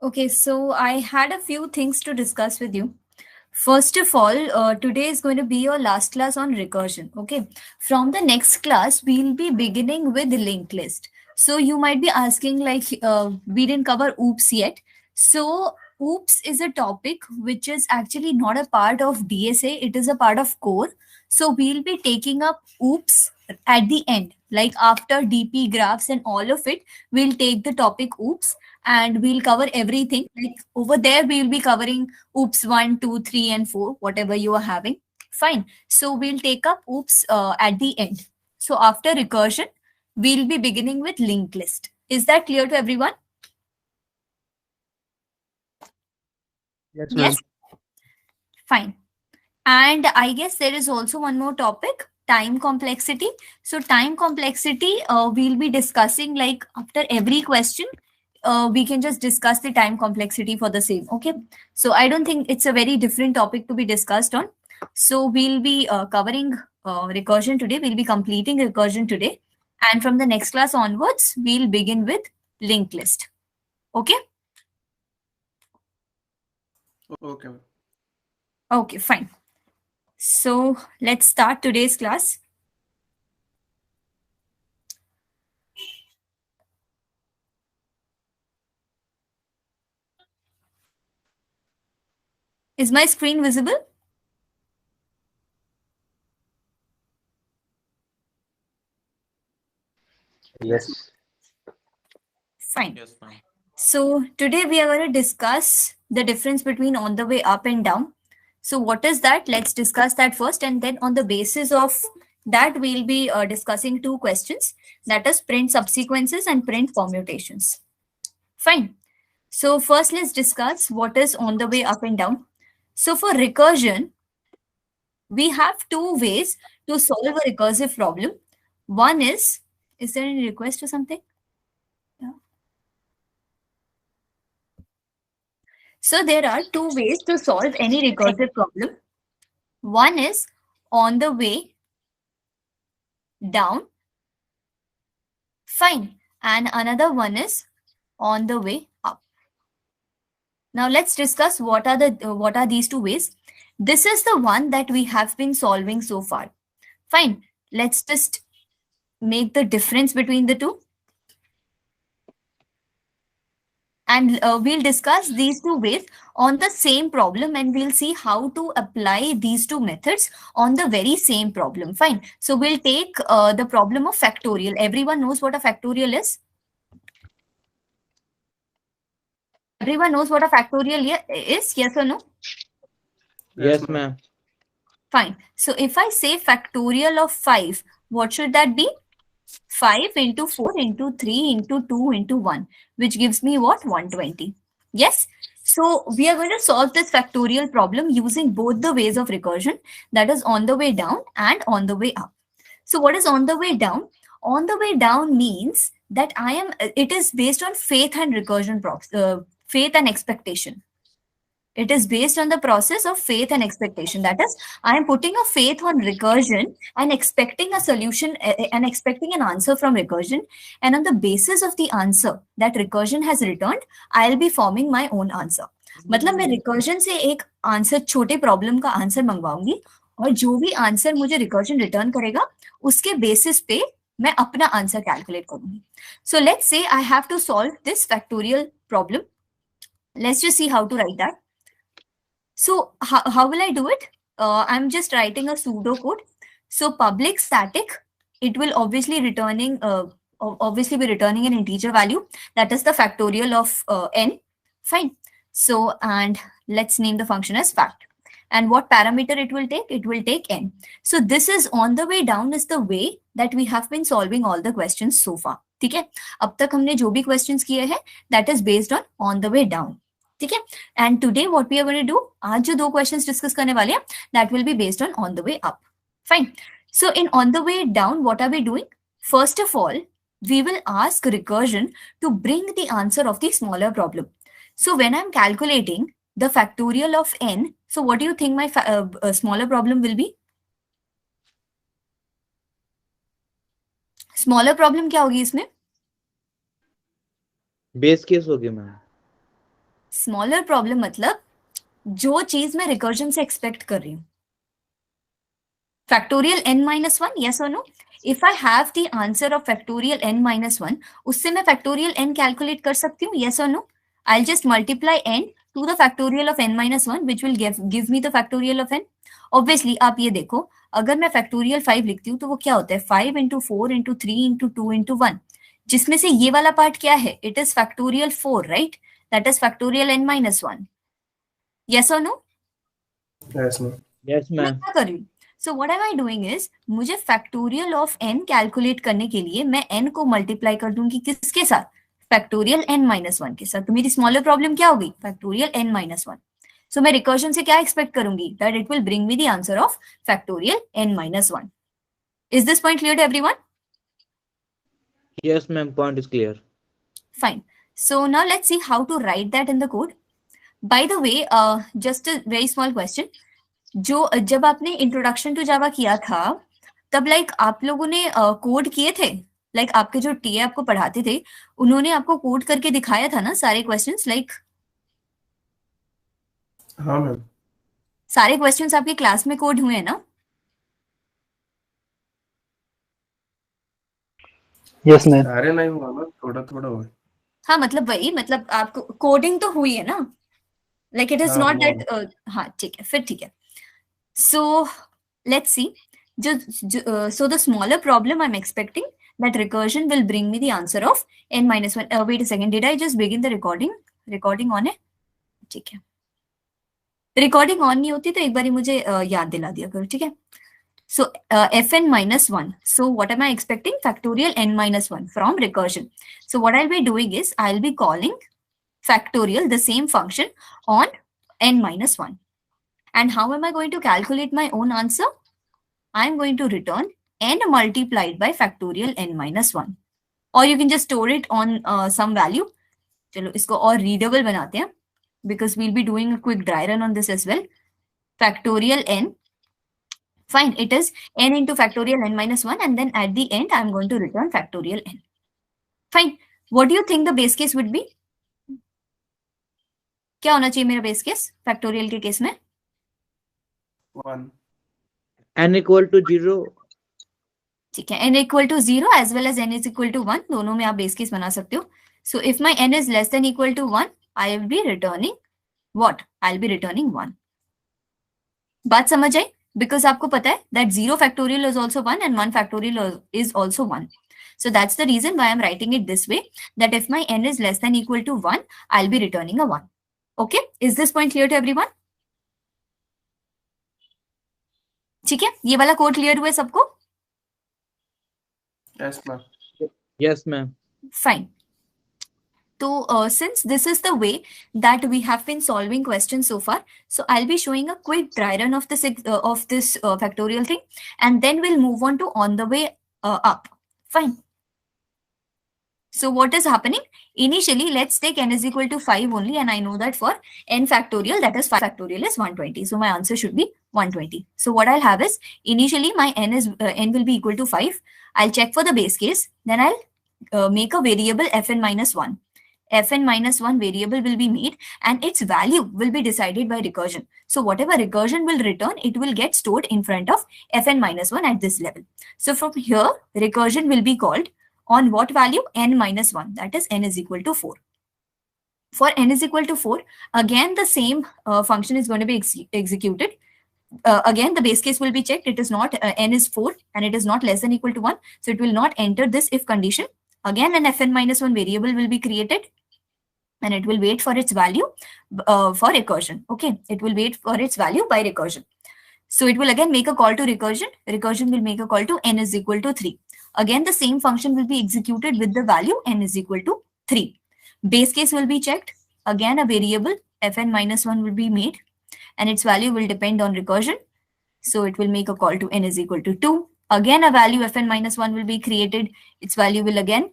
Okay, so I had a few things to discuss with you. First of all, today is going to be your last class on recursion. Okay, from the next class, we'll be beginning with linked list. So you might be asking, like, we didn't cover OOPS yet. So OOPS is a topic which is actually not a part of DSA, it is a part of core. So we'll be taking up OOPS at the end, like after DP graphs and all of it, we'll take the topic OOPS and we'll cover everything. Like over there, we'll be covering oops 1, 2, 3, and 4, whatever you are having. Fine. So we'll take up oops at the end. So after recursion, we'll be beginning with linked list. Is that clear to everyone? Yes, Yes? ma'am. Fine. And I guess there is also one more topic, time complexity. So time complexity, we'll be discussing like after every question. We can just discuss the time complexity for the same. Okay. So I don't think it's a very different topic to be discussed on. So we'll be covering recursion today. We'll be completing recursion today. And from the next class onwards, we'll begin with linked list. Okay. Okay, ma'am. Okay, fine. So let's start today's class. Is my screen visible? Yes. Fine. Yes, ma'am. So today we are going to discuss the difference between on the way up and down. So what is that? Let's discuss that first, and then on the basis of that, we'll be discussing two questions, that is print subsequences and print permutations. Fine. So first, let's discuss what is on the way up and down. So for recursion, we have two ways to solve a recursive problem. One is there any request or something? Yeah. So there are two ways to solve any recursive problem. One is on the way down, fine, and another one is on the way up. Now let's discuss what are these two ways. This is the one that we have been solving so far. Fine. Let's just make the difference between the two. And we'll discuss these two ways on the same problem, and we'll see how to apply these two methods on the very same problem. Fine. So we'll take the problem of factorial. Everyone knows what a factorial is? Everyone knows what a factorial is? Yes or no? Yes, ma'am. Fine. So if I say factorial of 5, what should that be? 5 into 4 into 3 into 2 into 1, which gives me what? 120. Yes? So we are going to solve this factorial problem using both the ways of recursion, that is on the way down and on the way up. So what is on the way down? On the way down means that it is based on faith and recursion, faith and expectation. It is based on the process of faith and expectation. That is, I am putting a faith on recursion and expecting a solution and expecting an answer from recursion. And on the basis of the answer that recursion has returned, I'll be forming my own answer. मतलब मैं recursion से एक answer, छोटे problem का answer मंगवाऊंगी, और जो भी answer मुझे रिकर्जन रिटर्न करेगा उसके बेसिस पे मैं अपना आंसर कैलकुलेट करूंगी. So let's say I have to solve this factorial problem. Let's just see how to write that. So how will I do it? I'm just writing a pseudo code. So public static, it will obviously be returning an integer value, that is the factorial of n. Fine. So and let's name the function as fact. And what parameter it will take? It will take n. So this is on the way down is the way that we have been solving all the questions so far. ठीक है? अब तक हमने जो भी questions किए हैं, that is based on the way down. ठीक है? And today what we are going to do, आज जो दो questions discuss करने वाले हैं, that will be based on the way up. Fine. So in on the way down, what are we doing? First of all, we will ask recursion to bring the answer of the smaller problem. So when I'm calculating the factorial of n, so what do you think my smaller problem will be? Smaller problem क्या होगी इसमें? Base case होगी ma'am. Smaller problem मतलब जो चीज मैं recursion से expect कर रही हूँ. Factorial n minus 1, yes or no? If I have the answer of factorial n minus 1, उससे मैं factorial n calculate कर सकती हूँ, yes or no? I'll just multiply n to the factorial of n minus 1, which will give me the factorial of n. Obviously, आप ये देखो, अगर मैं factorial 5 लिखती हूँ तो वो क्या होता है? 5 into 4 into 3 into 2 into 1. जिसमें से ये वाला पार्ट क्या है? It is factorial 4, right? That is factorial n minus 1. Yes or no? Yes, ma'am. Yes, मैं ma'am. क्या कर रही हूँ? So what am I doing is, मुझे फैक्टोरियल ऑफ n कैलकुलेट करने के लिए मैं n को मल्टीप्लाई कर दूंगी किसके साथ? फैक्टोरियल n माइनस 1 के साथ. तो मेरी स्मॉलर प्रॉब्लम क्या होगी? Factorial n minus 1. सो मैं रिकर्जन से क्या एक्सपेक्ट करूंगी? That it will bring me the answer of factorial n minus 1. Is this point clear to everyone? Yes, ma'am. Point is clear. Fine. So now let's see how to write that in the code. By the way, just a very small question. जो जब आपने introduction to जावा किया था तब like आप लोगों ने code किए थे? लाइक आपके जो टीए आपको पढ़ाते थे उन्होंने आपको कोड करके दिखाया था ना सारे क्वेश्चंस? लाइक हाँ मैम. सारे क्वेश्चंस आपके क्लास में कोड हुए हैं ना? Yes ma'am. सारे नहीं हुआ मैम, थोड़ा थोड़ा हुआ. हाँ मतलब वही, मतलब आपको कोडिंग तो हुई है ना? लाइक इट इज हाँ, नॉट हुआ. दैट. हाँ ठीक है, फिर ठीक है. So let's see. So the smaller problem I'm expecting that recursion will bring me the answer of n minus 1. Wait a second, did I just begin the recording? Recording on है? ठीक है. Recording on नहीं होती तो एक बार मुझे याद दिला दिया करो, ठीक है? So fn minus 1. So what am I expecting? Factorial n minus 1 from recursion. So what I'll be doing is I'll be calling factorial, the same function, on n minus 1. And how am I going to calculate my own answer? I'm going to return n multiplied by factorial n minus 1. Or you can just store it on some value. चलो इसको और readable बनाते हैं because we'll be doing a quick dry run on this as well. Factorial n. Fine, it is n into factorial n minus 1 and then at the end I'm going to return factorial n. Fine. What do you think the base case would be? क्या होना चाहिए मेरा base case factorial के case में? 1. N equal to 0. ठीक है, n equal to 0 as well as n is equal to 1, दोनों में आप base case बना सकते हो. So if my n is less than equal to 1, I will be returning what? I'll be returning 1. बात समझ आई? Because आपको पता है that 0 factorial is also 1 and 1 factorial is also 1. So that's the reason why I'm writing it this way, that if my n is less than equal to 1, I'll be returning a 1. Okay? Is this point clear to everyone? ठीक है, ये वाला code clear हुआ है सबको? Yes ma'am. Yes, ma'am. Fine. So since this is the way that we have been solving questions so far, so I'll be showing a quick dry run of this factorial thing, and then we'll move on to on the way up. Fine. So what is happening? Initially, let's take n is equal to 5 only, and I know that for n factorial, that is 5 factorial is 120. So my answer should be 120. So what I'll have is, initially my n will be equal to 5. I'll check for the base case. Then I'll make a variable fn minus 1. Fn minus 1 variable will be made and its value will be decided by recursion. So whatever recursion will return, it will get stored in front of fn minus 1 at this level. So from here, recursion will be called on what value? N minus 1, that is n is equal to 4. For n is equal to 4, again the same function is going to be executed. Again, the base case will be checked. It is not, n is 4 and it is not less than equal to 1. So it will not enter this if condition. Again, an fn minus 1 variable will be created and it will wait for its value for recursion. Okay, it will wait for its value by recursion. So it will again make a call to recursion. Recursion will make a call to n is equal to 3. Again, the same function will be executed with the value n is equal to 3. Base case will be checked. Again, a variable fn minus 1 will be made and its value will depend on recursion. So it will make a call to n is equal to 2. Again, a value fn minus 1 will be created. Its value will again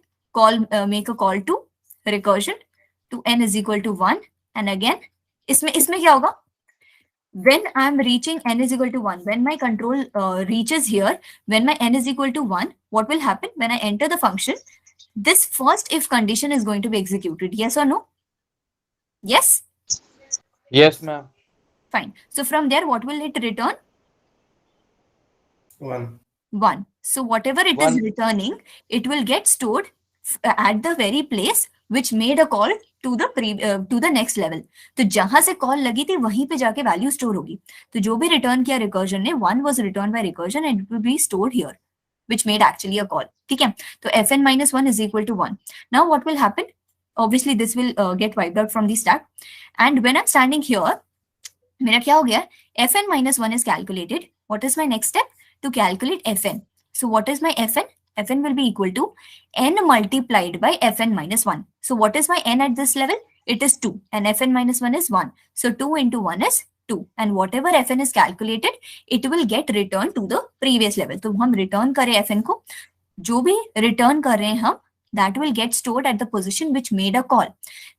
make a call to recursion to n is equal to 1. And again, इसमें क्या होगा? When I'm reaching n is equal to 1, when my control reaches here, when my n is equal to 1, what will happen? When I enter the function, this first if condition is going to be executed. Yes or no? Yes? Yes, ma'am. Fine. So from there, what will it return? 1. 1. So whatever it is 1. returning, it will get stored at the very place which made a call to the next level. तो जहां से call लगी थी वहीं पे जाके value store होगी. तो जो भी रिटर्न किया रिकर्जन ने, 1 was returned by recursion and it will be stored here, which made actually a call. ठीक है. तो fn minus 1 is equal to 1. Now what will happen? Obviously this will get wiped out from the stack. And when I'm standing here, मेरा क्या हो गया? fn minus 1 is calculated. What is my next step? To calculate fn. So what is my fn? Fn will be equal to n multiplied by fn minus 1. So what is my n at this level? It is 2 and fn minus 1 is 1. So 2 into 1 is 2 and whatever fn is calculated, it will get returned to the previous level. तो हम return करें fn को, जो भी return कर रहे हैं हम, that will get stored at the position which made a call.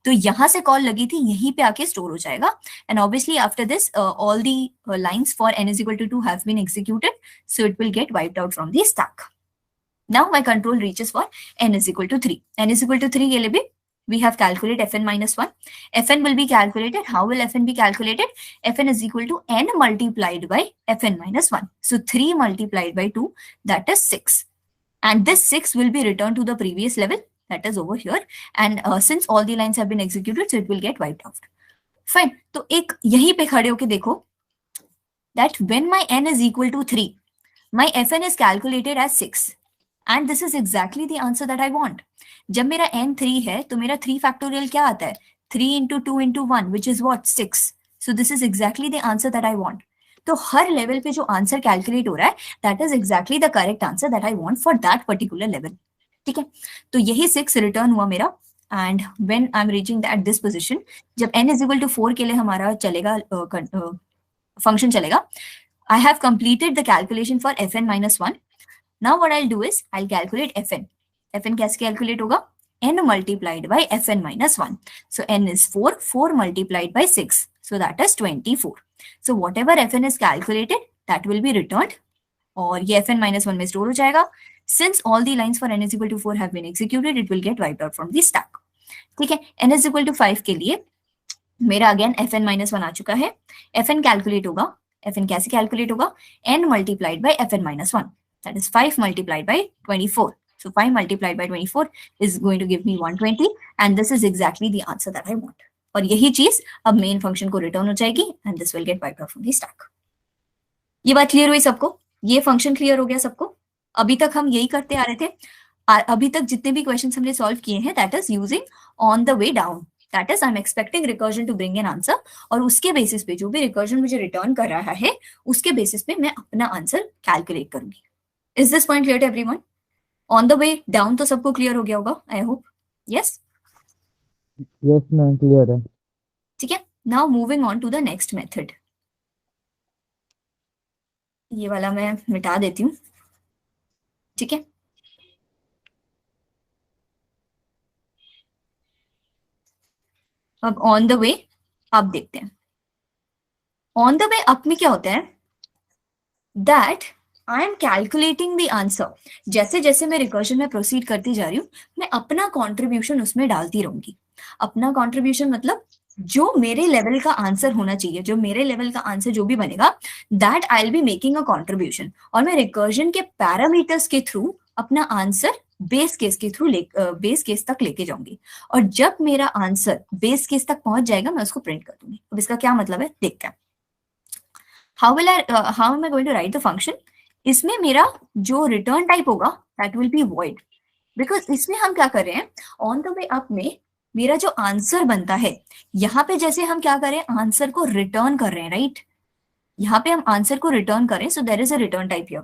तो यहाँ से कॉल लगी थी यहीं पे आके स्टोर हो जाएगा. And obviously after this all the lines for n is equal to 2 have been executed, so it will get wiped out from the stack. Now my control reaches for n is equal to 3. n is equal to 3 के लिए भी we have calculated fn minus 1. fn will be calculated. How will fn be calculated? fn is equal to n multiplied by fn minus 1. So 3 multiplied by 2, that is 6. And this 6 will be returned to the previous level, that is over here. And since all the lines have been executed, so it will get wiped out. Fine. तो एक यहीं पे खड़े होके देखो that when my n is equal to 3, my fn is calculated as 6. And this is exactly the answer that I want. जब मेरा n 3 है तो मेरा 3 factorial क्या आता है? 3 into 2 into 1, which is what? 6. So this is exactly the answer that I want. तो हर level पे जो आंसर कैलकुलेट हो रहा है, that is exactly the correct answer that I want for that particular level. ठीक है. तो यही 6 रिटर्न हुआ मेरा. And when I am reaching that this position, जब n इज इक्वल टू 4 के लिए हमारा चलेगा फंक्शन चलेगा, I have completed the calculation for fn minus 1. Now what I'll do is I'll calculate fn. fn कैसे calculate होगा? n multiplied by fn minus 1. So n is 4, 4 multiplied by 6. So that is 24. So whatever fn is calculated, that will be returned. और ये fn minus 1 में store हो जाएगा. Since all the lines for n is equal to 4 have been executed, it will get wiped out from the stack. ठीक है. n is equal to 5 के लिए मेरा अगेन fn minus 1 आ चुका है. fn कैलकुलेट होगा. fn कैसे कैलकुलेट होगा? n multiplied by fn minus 1. That is 5 multiplied by 24. So 5 multiplied by 24 is going to give me 120 and this is exactly the answer that I want. और यही चीज अब main function को return हो जाएगी and this will get wiped out from the stack. ये बात clear हुई सबको? ये फंक्शन क्लियर हो गया सबको? अभी तक हम यही करते आ रहे थे. अभी तक जितने भी क्वेश्चन हमने सॉल्व किए हैं, that is using on the way down. That is, I'm expecting recursion to bring an answer और उसके बेसिस पे जो भी recursion मुझे रिटर्न कर रहा है उसके बेसिस पे मैं अपना आंसर कैलकुलेट करूंगी. Is this point clear to everyone? On the way down तो सबको क्लियर हो गया होगा, I hope. Yes? Yes, ma'am. Clear है. ठीक है. Now moving on to the next method. ये वाला मैं मिटा देती हूँ. ठीक है. अब on the way आप देखते हैं. On the way up में क्या होता है? That I am calculating the answer. जैसे जैसे मैं रिकर्जन में प्रोसीड करती जा रही हूँ, मैं अपना कॉन्ट्रीब्यूशन उसमें डालती रहूंगी. अपना कॉन्ट्रीब्यूशन मतलब जो मेरे लेवल का आंसर होना चाहिए, जो मेरे लेवल का आंसर जो भी बनेगा, that I will be making a contribution. और मैं रिकर्जन के पैरामीटर्स के थ्रू अपना आंसर बेस केस के थ्रू बेस केस तक लेके जाऊंगी. और जब मेरा आंसर बेस केस तक पहुंच जाएगा, मैं उसको प्रिंट कर दूंगी. अब इसका क्या मतलब है देखते हैं. How am I going to write the function? इसमें मेरा जो रिटर्न टाइप होगा that will be void, because इसमें हम क्या कर रहे हैं, ऑन द वे अप में मेरा जो आंसर बनता है, यहाँ पे जैसे हम क्या कर रहे हैं, आंसर को रिटर्न कर रहे हैं, राइट? यहाँ पे हम आंसर को रिटर्न कर रहे हैं, so there is a return type here.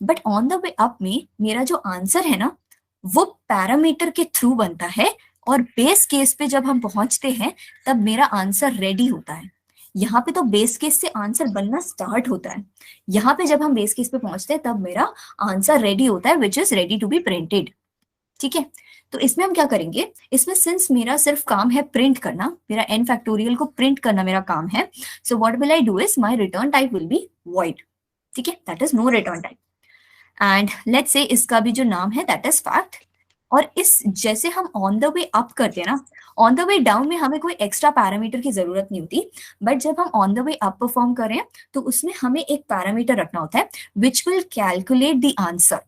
But on the way up में मेरा जो आंसर है ना, वो पैरामीटर के थ्रू बनता है और बेस केस पे जब हम पहुंचते हैं तब मेरा आंसर रेडी होता है. यहाँ पे तो बेस केस से आंसर बनना स्टार्ट होता है. यहाँ पे जब हम बेस केस पे पहुंचते हैं तब मेरा आंसर रेडी होता है, which is ready to be printed. ठीक है. तो इसमें हम क्या करेंगे, इसमें सिंस मेरा सिर्फ काम है प्रिंट करना, मेरा n फैक्टोरियल को प्रिंट करना मेरा काम है, so what will I do is my return type will be void. ठीक है, that is no return type. And let's say इसका भी जो नाम है दैट इज फैक्ट. और इस जैसे हम ऑन द वे अप करते हैं ना, ऑन द वे डाउन में हमें कोई एक्स्ट्रा पैरामीटर की जरूरत नहीं होती, बट जब हम on the way up perform कर रहे हैं तो उसमें हमें एक पैरामीटर रखना होता है which will calculate the answer,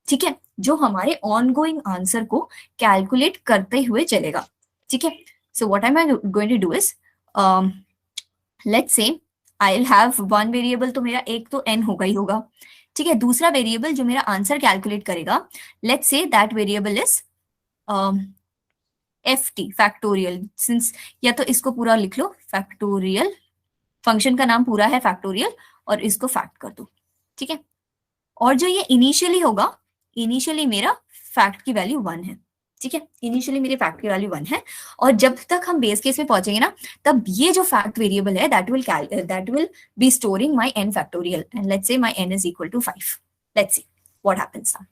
ठीक है, जो हमारे ऑन गोइंग आंसर को कैलकुलेट करते हुए चलेगा, ठीक है। So what I am going to do is, let's say I will have one variable, तो मेरा एक तो n होगा ही होगा, ठीक है। दूसरा वेरिएबल जो मेरा आंसर कैलकुलेट करेगा, let's say that variable is ft factorial, since, या तो इसको पूरा लिख लो फैक्टोरियल, फंक्शन का नाम पूरा है फैक्टोरियल, और इसको फैक्ट कर दो, ठीक है। और जो ये इनिशियली होगा, इनिशियली मेरा फैक्ट की वैल्यू 1 है, ठीक है, इनिशियली मेरे फैक्ट की वैल्यू 1 है, और जब तक हम बेस केस में पहुंचेंगे ना, तब ये जो फैक्ट वेरिएबल है that will be storing my n factorial, and let's say my n is equal to 5। Let's see what happens now.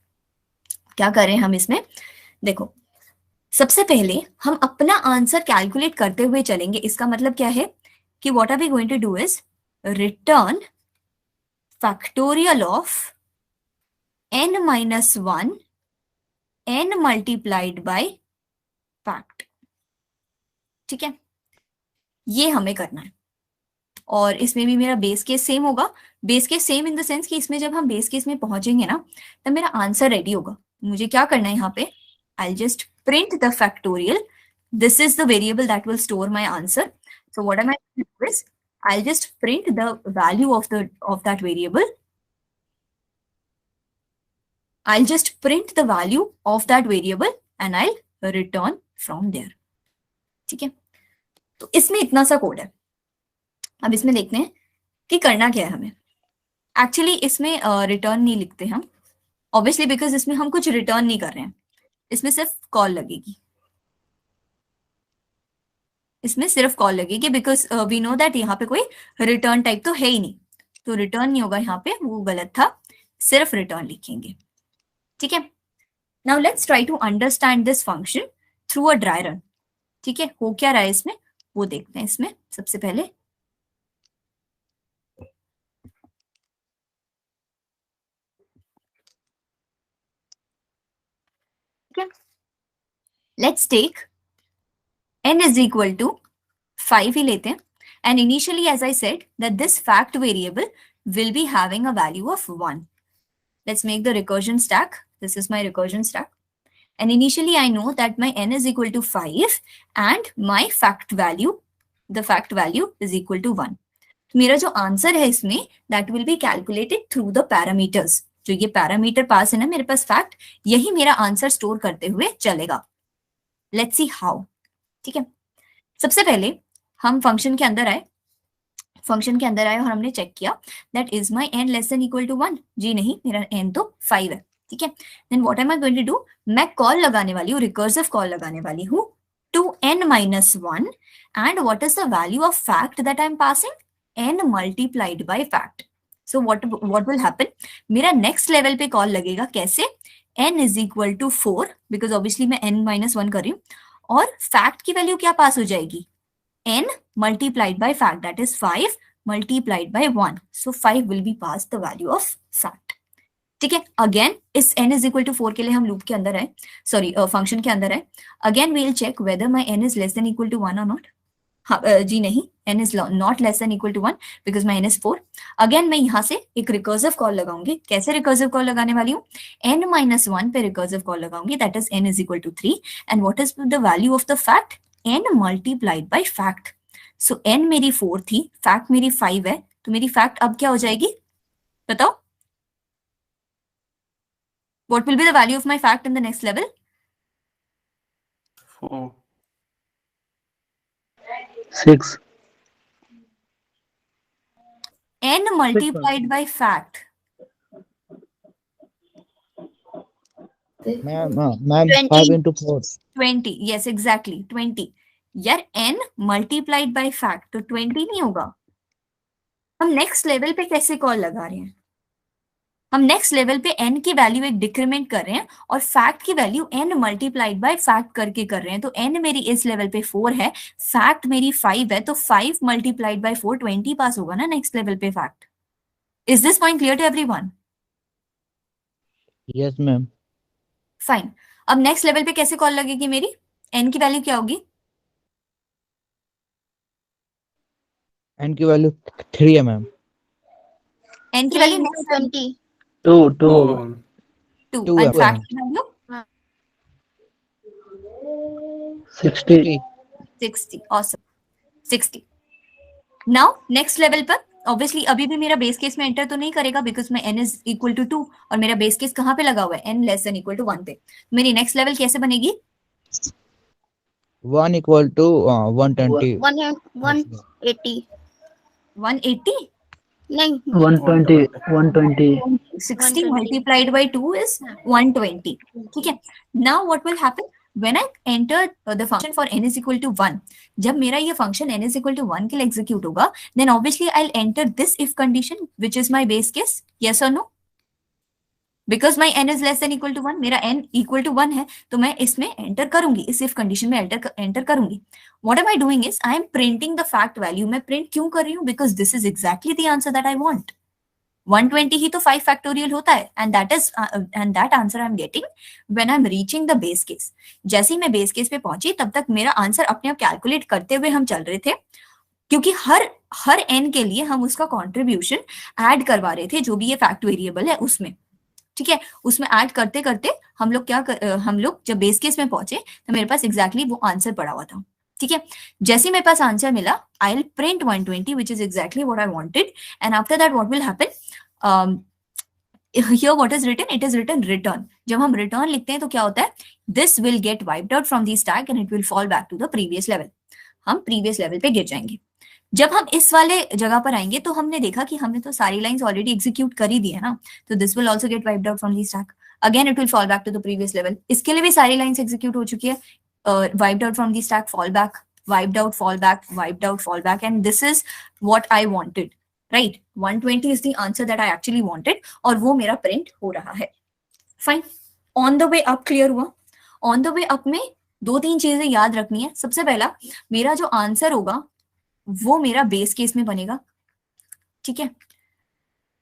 क्या कर रहे हैं हम इसमें, देखो, सबसे पहले हम अपना आंसर कैलकुलेट करते हुए चलेंगे। इसका मतलब क्या है कि what are we going to do is return factorial of n minus 1 n multiplied by fact, ठीक है, ये हमें करना है। और इसमें भी मेरा बेस केस सेम होगा, base case same in the sense कि इसमें जब हम बेस केस में पहुंचेंगे ना, तब मेरा आंसर रेडी होगा। मुझे क्या करना है यहाँ पे, I just print the factorial, this is the variable that will store my answer. So what am I do is I just print the value of that variable, I'll just print the value of that variable and I'll return from there, ठीक है। तो इसमें इतना सा code है। अब इसमें देखते हैं कि करना क्या है हमें। एक्चुअली इसमें रिटर्न नहीं लिखते हम, ऑब्वियसली, बिकॉज इसमें हम कुछ रिटर्न नहीं कर रहे हैं, इसमें सिर्फ कॉल लगेगी, इसमें सिर्फ कॉल लगेगी, बिकॉज वी नो दैट यहाँ पे कोई रिटर्न टाइप तो है ही नहीं, तो रिटर्न नहीं होगा यहाँ पे, वो गलत था, सिर्फ रिटर्न लिखेंगे, ठीक है। Now let's try to understand this function through a dry run, ठीक है। हो क्या रहा है इसमें वो देखते हैं। इसमें सबसे पहले let's take n is equal to 5 ही लेते हैं, and initially as I said that this fact variable will be having a value of 1. Let's make the recursion stack. This is my recursion stack. And initially I know that my n is equal to 5 and my fact value, the fact value is equal to 1. तो मेरा जो answer है इसमें that will be calculated through the parameters. जो ये parameter pass है ना मेरे पास फैक्ट, यही मेरा आंसर स्टोर करते हुए चलेगा। लेट्स सी हाउ, ठीक है। सबसे पहले हम फंक्शन के अंदर आए, फंक्शन के अंदर आए और हमने चेक किया that is my n less than equal to 1। जी नहीं, मेरा n तो 5 है, ठीक है। Then what am I going to do, मैं कॉल लगाने वाली हूँ, रिकर्सिव कॉल लगाने वाली हूँ to n minus 1, and what is the value of fact that I am passing, n multiplied by fact. So what will happen, मेरा next level पे call लगेगा कैसे, n is equal to 4, because obviously मैं n minus 1 कर रही हूँ, और fact की वैल्यू क्या पास हो जाएगी, n multiplied by fact, that is 5 multiplied by 1. So 5 will be passed the value of fact, ठीक है। अगेन इस n is equal to 4 के लिए हम लूप के अंदर है, सॉरी फंक्शन के अंदर है। Again we will check whether my n is less than equal to 1 or not. हाँ, जी नहीं, n is not less than equal to 1 because my n is 4. Again मैं यहाँ से एक रिकर्सिव कॉल लगाऊंगी। कैसे रिकर्सिव कॉल लगाने वाली हूँ, n minus 1 पे रिकर्सिव कॉल लगाऊंगी, that is n is equal to 3, and what is the value of the fact, n multiplied by fact. So n मेरी 4 थी, फैक्ट मेरी 5 है, तो मेरी फैक्ट अब क्या हो जाएगी बताओ, what will be the value of my fact in the next level? 4. 6. n multiplied by fact. Ma'am, 20. 5 into 4. 20, yes exactly 20. यार n multiplied by fact तो 20 नहीं होगा। हम नेक्स्ट लेवल पे कैसे कॉल लगा रहे हैं, हम नेक्स्ट लेवल पे n की वैल्यू एक डिक्रीमेंट कर रहे हैं और फैक्ट की value n multiplied by fact करके कर रहे हैं। तो n मेरी इस लेवल पे 4 है, फैक्ट मेरी 5 है, तो 5 मल्टीप्लाइड बाय 4 20 पास होगा ना नेक्स्ट लेवल पे fact. Is this point clear to everyone? Yes, ma'am. Fine. अब नेक्स्ट लेवल पे कैसे कॉल लगेगी मेरी? n की वैल्यू क्या होगी? n की वैल्यू 3 है मैम। n की 3 वैल्यू into 20. 2 2 2 एंड है फैक्ट मैम। की value 60। 60. Awesome, 60. Now next level पर ऑब्वियसली अभी भी मेरा बेस केस में एंटर तो नहीं करेगा बिकॉज मैं n इज इक्वल टू 2 और मेरा बेस केस कहाँ पे लगा हुआ है? n less than equal to 1 पे। मेरी नेक्स्ट लेवल कैसे बनेगी? 1 इक्वल टू 120। 180. 180? नहीं, 120 120 60 120. multiplied by 2 is 120. ठीक है. Now what will happen? When I enter the function for n is equal to 1, जब मेरा ये function n is equal to 1 के लिए execute होगा, then obviously I'll enter this if condition, which is my base case. Yes or no? Because my n is less than equal to 1, मेरा n equal to 1 है, तो मैं इसमें enter करूंगी, इस if condition में enter करूंगी. What am I doing is, I am printing the fact value. मैं print क्यों कर रही हूँ? Because this is exactly the answer that I want. 120 ही तो 5 फैक्टोरियल होता है and that answer I am getting when I am reaching the base case. जैसे ही मैं बेस केस पे पहुंची तब तक मेरा आंसर अपने आप कैलकुलेट करते हुए हम चल रहे थे, क्योंकि हर n के लिए हम उसका कंट्रीब्यूशन ऐड करवा रहे थे, जो भी ये फैक्ट वेरिएबल है उसमें. ठीक है, उसमें ऐड करते करते हम लोग जब बेस केस में पहुंचे तो मेरे पास एग्जैक्टली वो आंसर पड़ा हुआ था. ठीक है, जैसे मेरे पास आंसर मिला, I will print 120 which is exactly what I wanted, and after that what will happen? Here what is written? It is written return. जब हम return लिखते हैं तो क्या होता है? This will get wiped out from the stack and it will fall back to the previous level. हम previous level पे गिर जाएंगे. जब हम इस वाले जगह पर आएंगे तो हमने देखा कि हमने तो सारी लाइंस ऑलरेडी एग्जीक्यूट कर ही दी है ना, तो this will also get wiped out from the stack. Again it will fall back to the previous level. इसके लिए भी सारी लाइंस एग्जीक्यूट हो चुकी है. Wiped out from the stack, fall back, wiped out, fall back, wiped out, fall back, and this is what I wanted, right? 120 is the answer that I actually wanted, और वो मेरा print हो रहा है. Fine. On the way up clear हुआ? On the way up में 2-3 चीजें याद रखनी है. सबसे पहला, मेरा जो आंसर होगा वो मेरा बेस केस में बनेगा. ठीक है,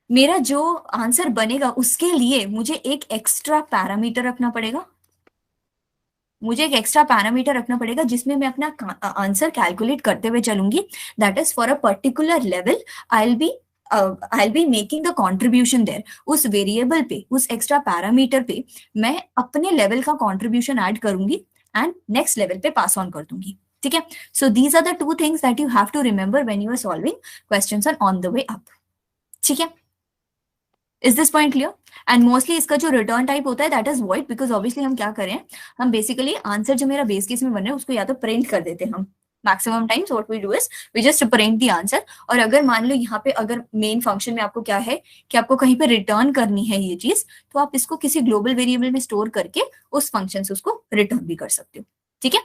मेरा जो आंसर बनेगा उसके लिए मुझे एक एक्स्ट्रा पैरामीटर रखना पड़ेगा. जिसमें मैं अपना आंसर कैलकुलेट करते हुए चलूंगी. That is for a particular level I will be making the contribution there. उस वेरिएबल पे, उस एक्स्ट्रा पैरामीटर पे मैं अपने लेवल का कॉन्ट्रीब्यूशन ऐड करूंगी एंड नेक्स्ट लेवल पे पास ऑन कर दूंगी. ठीक है, so these are the 2 things that you have to remember when you are solving questions on the way up. ठीक है, is this point clear? And mostly इसका जो रिटर्न टाइप होता है that is void, because obviously हम क्या करें, हम बेसिकली आंसर जो मेरा बेस केस में बन रहा है उसको या तो प्रिंट कर देते हैं हम. Maximum times what we do is we just print the answer. और अगर मान लो यहाँ पे अगर मेन फंक्शन में आपको क्या है कि आपको कहीं पे रिटर्न करनी है ये चीज, तो आप इसको किसी ग्लोबल वेरिएबल में स्टोर करके उस फंक्शन से उसको रिटर्न भी कर सकते हो. ठीक है,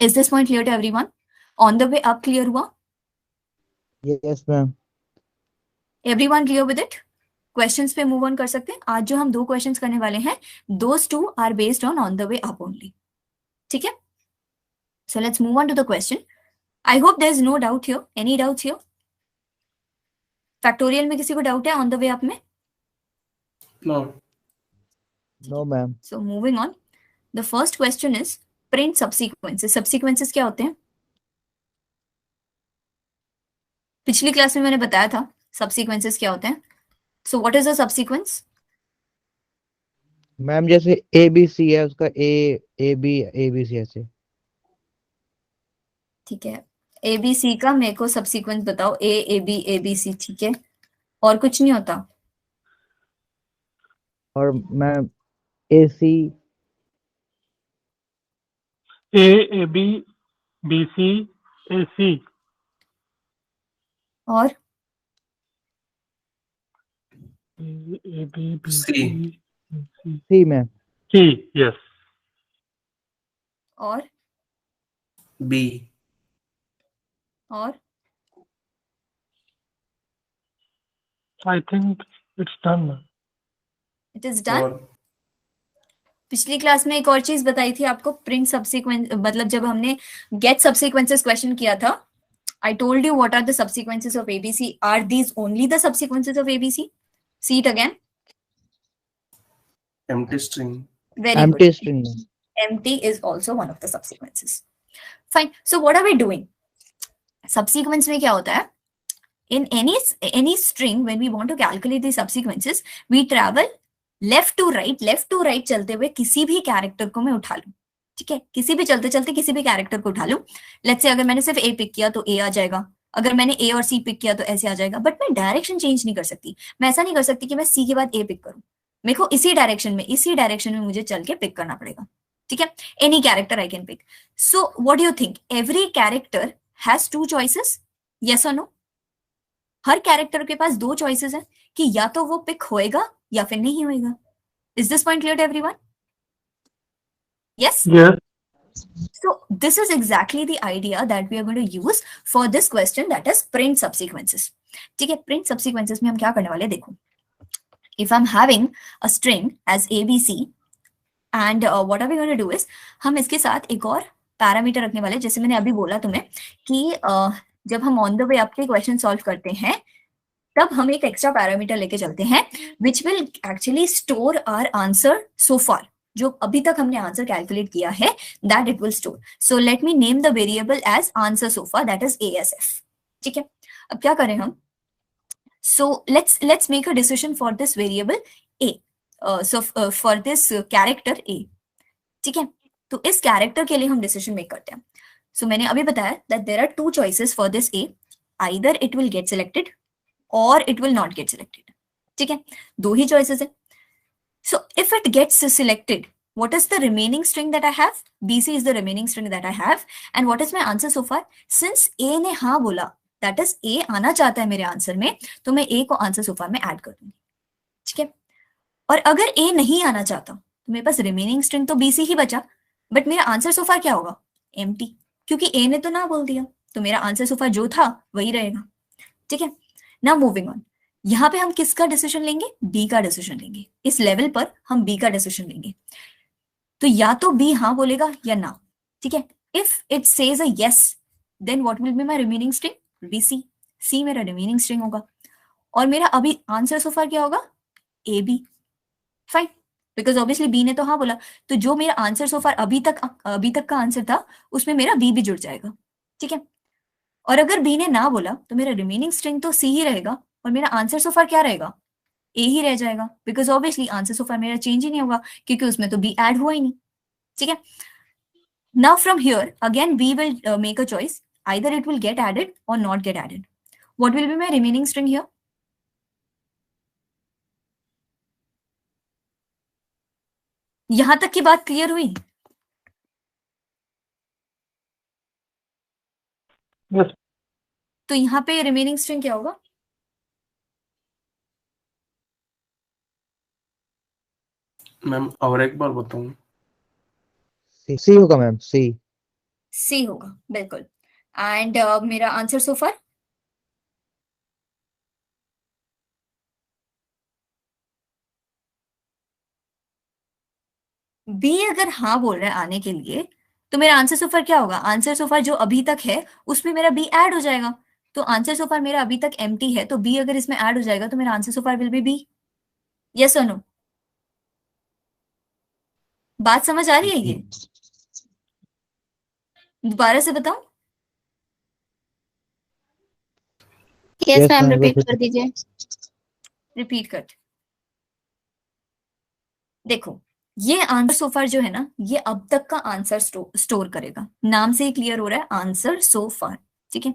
is this point clear to everyone? On the way up clear हुआ? Yes ma'am. Everyone clear with it? Questions पे मूव ऑन कर सकते हैं. आज जो हम 2 क्वेश्चंस करने वाले हैं, those 2 are based on the way up only. ठीक है, so let's move on to the question. I hope there is no doubt here. Any doubts here? Factorial में किसी को डाउट है ऑन द वे अप में? No ma'am. So moving on, the first question is print subsequences. Subsequences क्या होते हैं? पिछली class में मैंने बताया था सबसीक्वेंसेस क्या होते हैं. So what is a subsequence? Ma'am जैसे ABC है उसका AB ABC ऐसे. ठीक है, ABC का मेरे को सबसीक्वेंस बताओ. AB ABC. ठीक है, और कुछ नहीं होता? और ma'am AC AB BC AC और AB C. BC C ma'am. C. Yes. और B. और I think it's done. It is done. और पिछली क्लास में एक और चीज बताई थी आपको, प्रिंट सबसीक्वेंस, मतलब जब हमने गेट सबसीक्वेंसेस क्वेश्चन किया था, I told you what are the subsequences of ABC. Are these only the subsequences of ABC? See it again. empty string. Very empty good. string. Empty is also one of the subsequences. Fine. So what are we doing? Subsequence में क्या होता है? In any string, when we want to calculate the subsequences, we travel left to right चलते हुए किसी भी character को मैं उठा लूं. ठीक है, किसी भी चलते चलते किसी भी कैरेक्टर को उठा लूं. लेट्स से अगर मैंने सिर्फ ए पिक किया तो ए आ जाएगा, अगर मैंने ए और सी पिक किया तो ऐसे आ जाएगा. बट मैं डायरेक्शन चेंज नहीं कर सकती. मैं ऐसा नहीं कर सकती कि मैं सी के बाद ए पिक करूं. मेरे को इसी डायरेक्शन में मुझे चल के पिक करना पड़ेगा. ठीक है, any character I can pick. So what do you think, every character has two choices? Yes और नो? हर कैरेक्टर के पास दो चॉइसेस हैं कि या तो वो पिक होएगा या फिर नहीं होएगा. Is this point clear to everyone? Yes. Yes. So this is exactly the idea that we are going to use for this question, that is print subsequences. ठीक है, print subsequences में हम क्या करने वाले हैं देखो. If I'm having a string as ABC and what are we going to do is हम इसके साथ एक और पैरामीटर रखने वाले. जैसे मैंने अभी बोला तुम्हें कि जब हम ऑन द वे अप के क्वेश्चन सॉल्व करते हैं तब हम एक एक्स्ट्रा पैरामीटर लेके चलते हैं which will actually store our answer so far. जो अभी तक हमने आंसर कैलकुलेट किया है that it will store. So let me name the variable as answer so far, that is ASF. ठीक है, अब क्या करें हम? So let's make a decision for this variable A. So for this character A. ठीक है, तो इस कैरेक्टर के लिए हम डिसीजन मेक करते हैं. सो मैंने अभी बताया that there are two choices for this A. Either it will get selected और it will not get selected. ठीक है, दो ही चॉइसेस है. So if it gets selected, what is the remaining string that I have? BC is the remaining string that I have. And what is my answer so far? Since A ने हाँ बोला, that is A आना चाहता है मेरे answer में, तो मैं A को आंसर so far में ऐड कर दूंगी. ठीक है, और अगर A नहीं आना चाहता तो मेरे पास रिमेनिंग स्ट्रिंग तो BC ही बचा, बट मेरा आंसर so far क्या होगा? Empty. क्योंकि A ने तो ना बोल दिया, तो मेरा आंसर so far जो था वही रहेगा. ठीक है, now moving on. यहां पे हम किसका डिसीजन लेंगे? बी का डिसीजन लेंगे. इस लेवल पर हम बी का डिसीजन लेंगे. तो या तो बी हाँ बोलेगा या ना. ठीक है, if it says a yes then what will be my remaining string? B C. C मेरा रिमेनिंग स्ट्रिंग होगा और मेरा अभी आंसर सो फार क्या होगा? A B. Fine, because obviously B ने तो हाँ बोला, तो जो मेरा आंसर सो फार अभी तक का आंसर था उसमें मेरा बी भी जुड़ जाएगा. ठीक है, और अगर बी ने ना बोला तो मेरा रिमेनिंग स्ट्रिंग तो सी ही रहेगा और मेरा आंसर सो फार क्या रहेगा? ए ही रह जाएगा, because obviously answer so far मेरा चेंज ही नहीं होगा क्योंकि उसमें तो बी ऐड हुआ ही नहीं. ठीक है, now from here again we will make a choice, either it will get added और not get added. What will be my remaining string here? यहां तक की बात क्लियर हुई? Yes. तो यहाँ पे रिमेनिंग स्ट्रिंग क्या होगा? मैम और एक बार बताऊं? सी होगा मैम, सी. सी होगा, बिल्कुल. एंड मेरा आंसर सो फार? बी अगर हाँ बोल रहा है आने के लिए तो मेरा आंसर सो फार क्या होगा? आंसर सो फार जो अभी तक है उसमें मेरा बी ऐड हो जाएगा. तो आंसर सो फार मेरा अभी तक एम्प्टी है, तो बी अगर इसमें ऐड हो जाएगा तो मेरा answer so far will be B. Yes और नो? बात समझ आ रही है? ये दोबारा से बताऊं? Yes Yes, ma'am, ma'am, repeat repeat. कर दीजिए. रिपीट कर. देखो, ये आंसर सो फार जो है ना, ये अब तक का आंसर स्टोर करेगा. नाम से ही क्लियर हो रहा है, आंसर सो फार. ठीक है,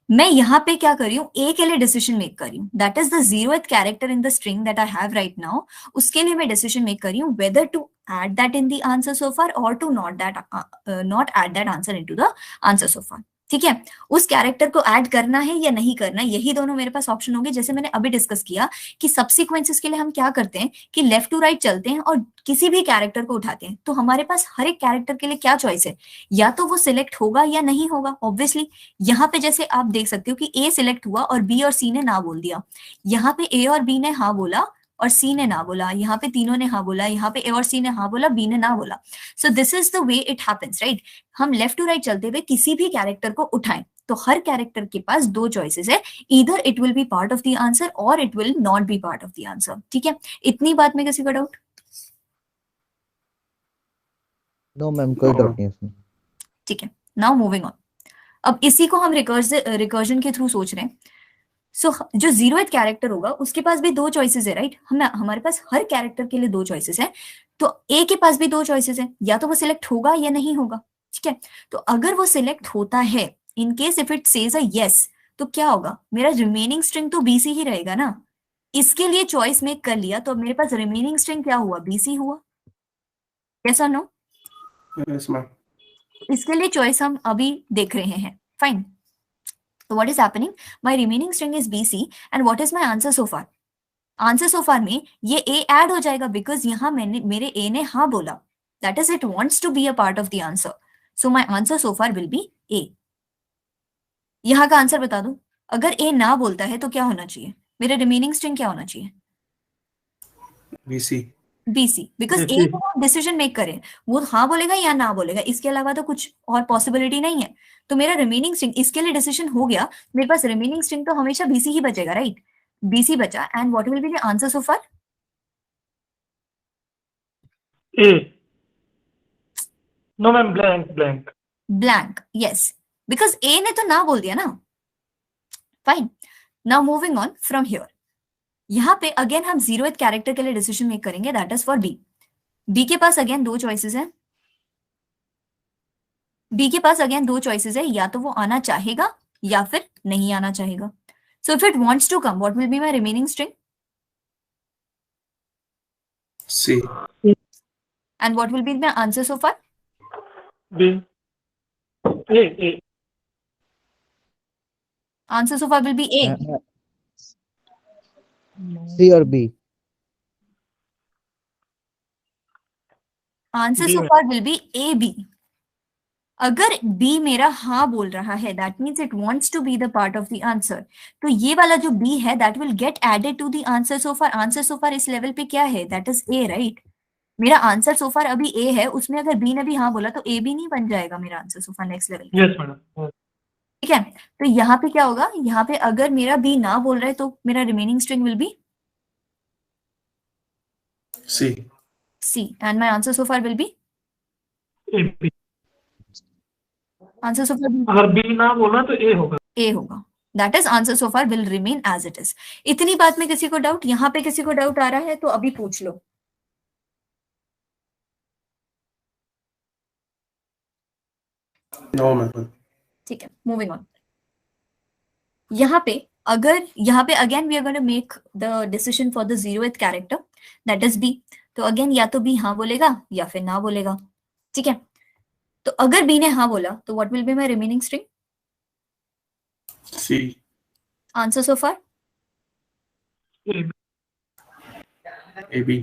मैं यहाँ पे क्या कर रही हूँ? ए के लिए डिसीजन मेक कर रही हूँ. That is the 0th character in the string that I have right now. उसके लिए मैं डिसीजन मेक कर रही हूँ whether to add that in the answer so far or to not add that answer into the answer so far. ठीक है, उस character को ऐड करना है या नहीं करना, यही दोनों मेरे पास ऑप्शन होंगे. जैसे मैंने अभी डिस्कस किया कि सब्सिक्वेंसेस के लिए हम क्या करते हैं कि लेफ्ट टू राइट चलते हैं और किसी भी कैरेक्टर को उठाते हैं. तो हमारे पास हर एक कैरेक्टर के लिए क्या चॉइस है? या तो वो सिलेक्ट होगा या नहीं होगा. ऑब्वियसली यहाँ पे जैसे आप देख सकते हो कि ए सिलेक्ट हुआ और बी और सी ने ना बोल दिया. यहाँ पे ए और बी ने हाँ बोला और सी ने ना बोला. यहाँ पे तीनों ने हाँ बोला, यहाँ पे ए और सी ने हाँ बोला, बी ने ना बोला. So this is the way it happens, right? हम लेफ्ट टू राइट चलते हुए किसी भी कैरेक्टर को उठाएं तो हर कैरेक्टर के पास दो चॉइसेस है, either it will be part of the answer और it will not be part of the answer. ठीक है, इतनी बात में किसी का डाउट? नो मैम, कोई No, डाउट ma'am. नहीं है इसमें। ठीक है, नाउ मूविंग ऑन। अब इसी को हम रिकर्जन के थ्रू सोच रहे हैं। सो जो जीरोथ कैरेक्टर होगा उसके पास भी दो चॉइसेस है, राइट? हमारे पास हर कैरेक्टर के लिए दो चॉइसेस है, तो ए के पास भी दो चॉइसेस है, या तो वो सिलेक्ट होगा या नहीं होगा। ठीक है, तो अगर वो सिलेक्ट होता है, in case if it says a yes, तो क्या होगा? मेरा रिमेनिंग स्ट्रिंग तो बीसी ही रहेगा ना। इसके लिए चॉइस मेक कर लिया, तो अब मेरे पास रिमेनिंग स्ट्रिंग क्या हुआ? बीसी हुआ। कैसा नो? Yes, ma'am. इसके लिए चॉइस हम अभी देख रहे हैं। Fine, so what is happening? My remaining string is bc, and what is my answer so far? Answer so far में ये ए ऐड हो जाएगा, बिकॉज यहां मेरे ए ने हाँ बोला, that is it wants to be a part of the answer, so my answer so far will be A. यहां का आंसर बता दो, अगर ए ना बोलता है तो क्या होना चाहिए? मेरे रिमेनिंग स्ट्रिंग क्या होना चाहिए? BC. BC, because A BC. को डिसीजन मेक करे, वो हाँ बोलेगा या ना बोलेगा, इसके अलावा तो कुछ और पॉसिबिलिटी नहीं है। तो मेरा रिमेनिंग स्ट्रिंग इसके लिए डिसीजन हो गया, मेरे पास रिमेनिंग स्ट्रिंग तो हमेशा बीसी ही बचेगा, राइट? बीसी बचा, and what will be the answer so far? A. No, ma'am, blank. Blank, yes, because A ने तो ना बोल दिया ना। Fine, now moving on from here. यहाँ पे अगेन हम जीरोथ कैरेक्टर के लिए डिसीजन मेक करेंगे, that is for B. B के पास अगेन दो चॉइसेस है, बी के पास अगेन दो चॉइसेस है, या तो वो आना चाहेगा या फिर नहीं आना चाहेगा। So if it wants to come, what will be my remaining string, C. And what will be my answer so far? B. A. Answer so far will be A. C और B. Answer B, so ma'am. Far will be A B. अगर B मेरा हाँ बोल रहा है, that means it wants to be the part of the answer, तो ये वाला जो बी है that will get added to the answer so far. Answer so far इस लेवल पे क्या है? That is A, right? मेरा आंसर सो फार अभी ए है, उसमें अगर बी ने भी हाँ बोला तो ए भी नहीं बन जाएगा मेरा answer so far next level. Yes, madam. Yes. ठीक है, तो यहाँ पे क्या होगा? यहाँ पे अगर मेरा बी ना बोल रहा है तो मेरा remaining string will be C. C, and my answer so far will be A. B. Answer so far अगर B ना बोला तो A होगा. ए होगा, that is answer so far will remain as it is. इतनी बात में किसी को डाउट? यहाँ पे किसी को डाउट आ रहा है तो अभी पूछ लो। No, ma'am. ठीक है, मूविंग ऑन। यहाँ पे अगर यहाँ पे again we are going to make the decision for the zeroth character, that is B. तो अगेन या तो बी हाँ बोलेगा या फिर ना बोलेगा। ठीक है, तो अगर बी ने हाँ बोला तो what will be my remaining string? C. Answer so far? A. AB.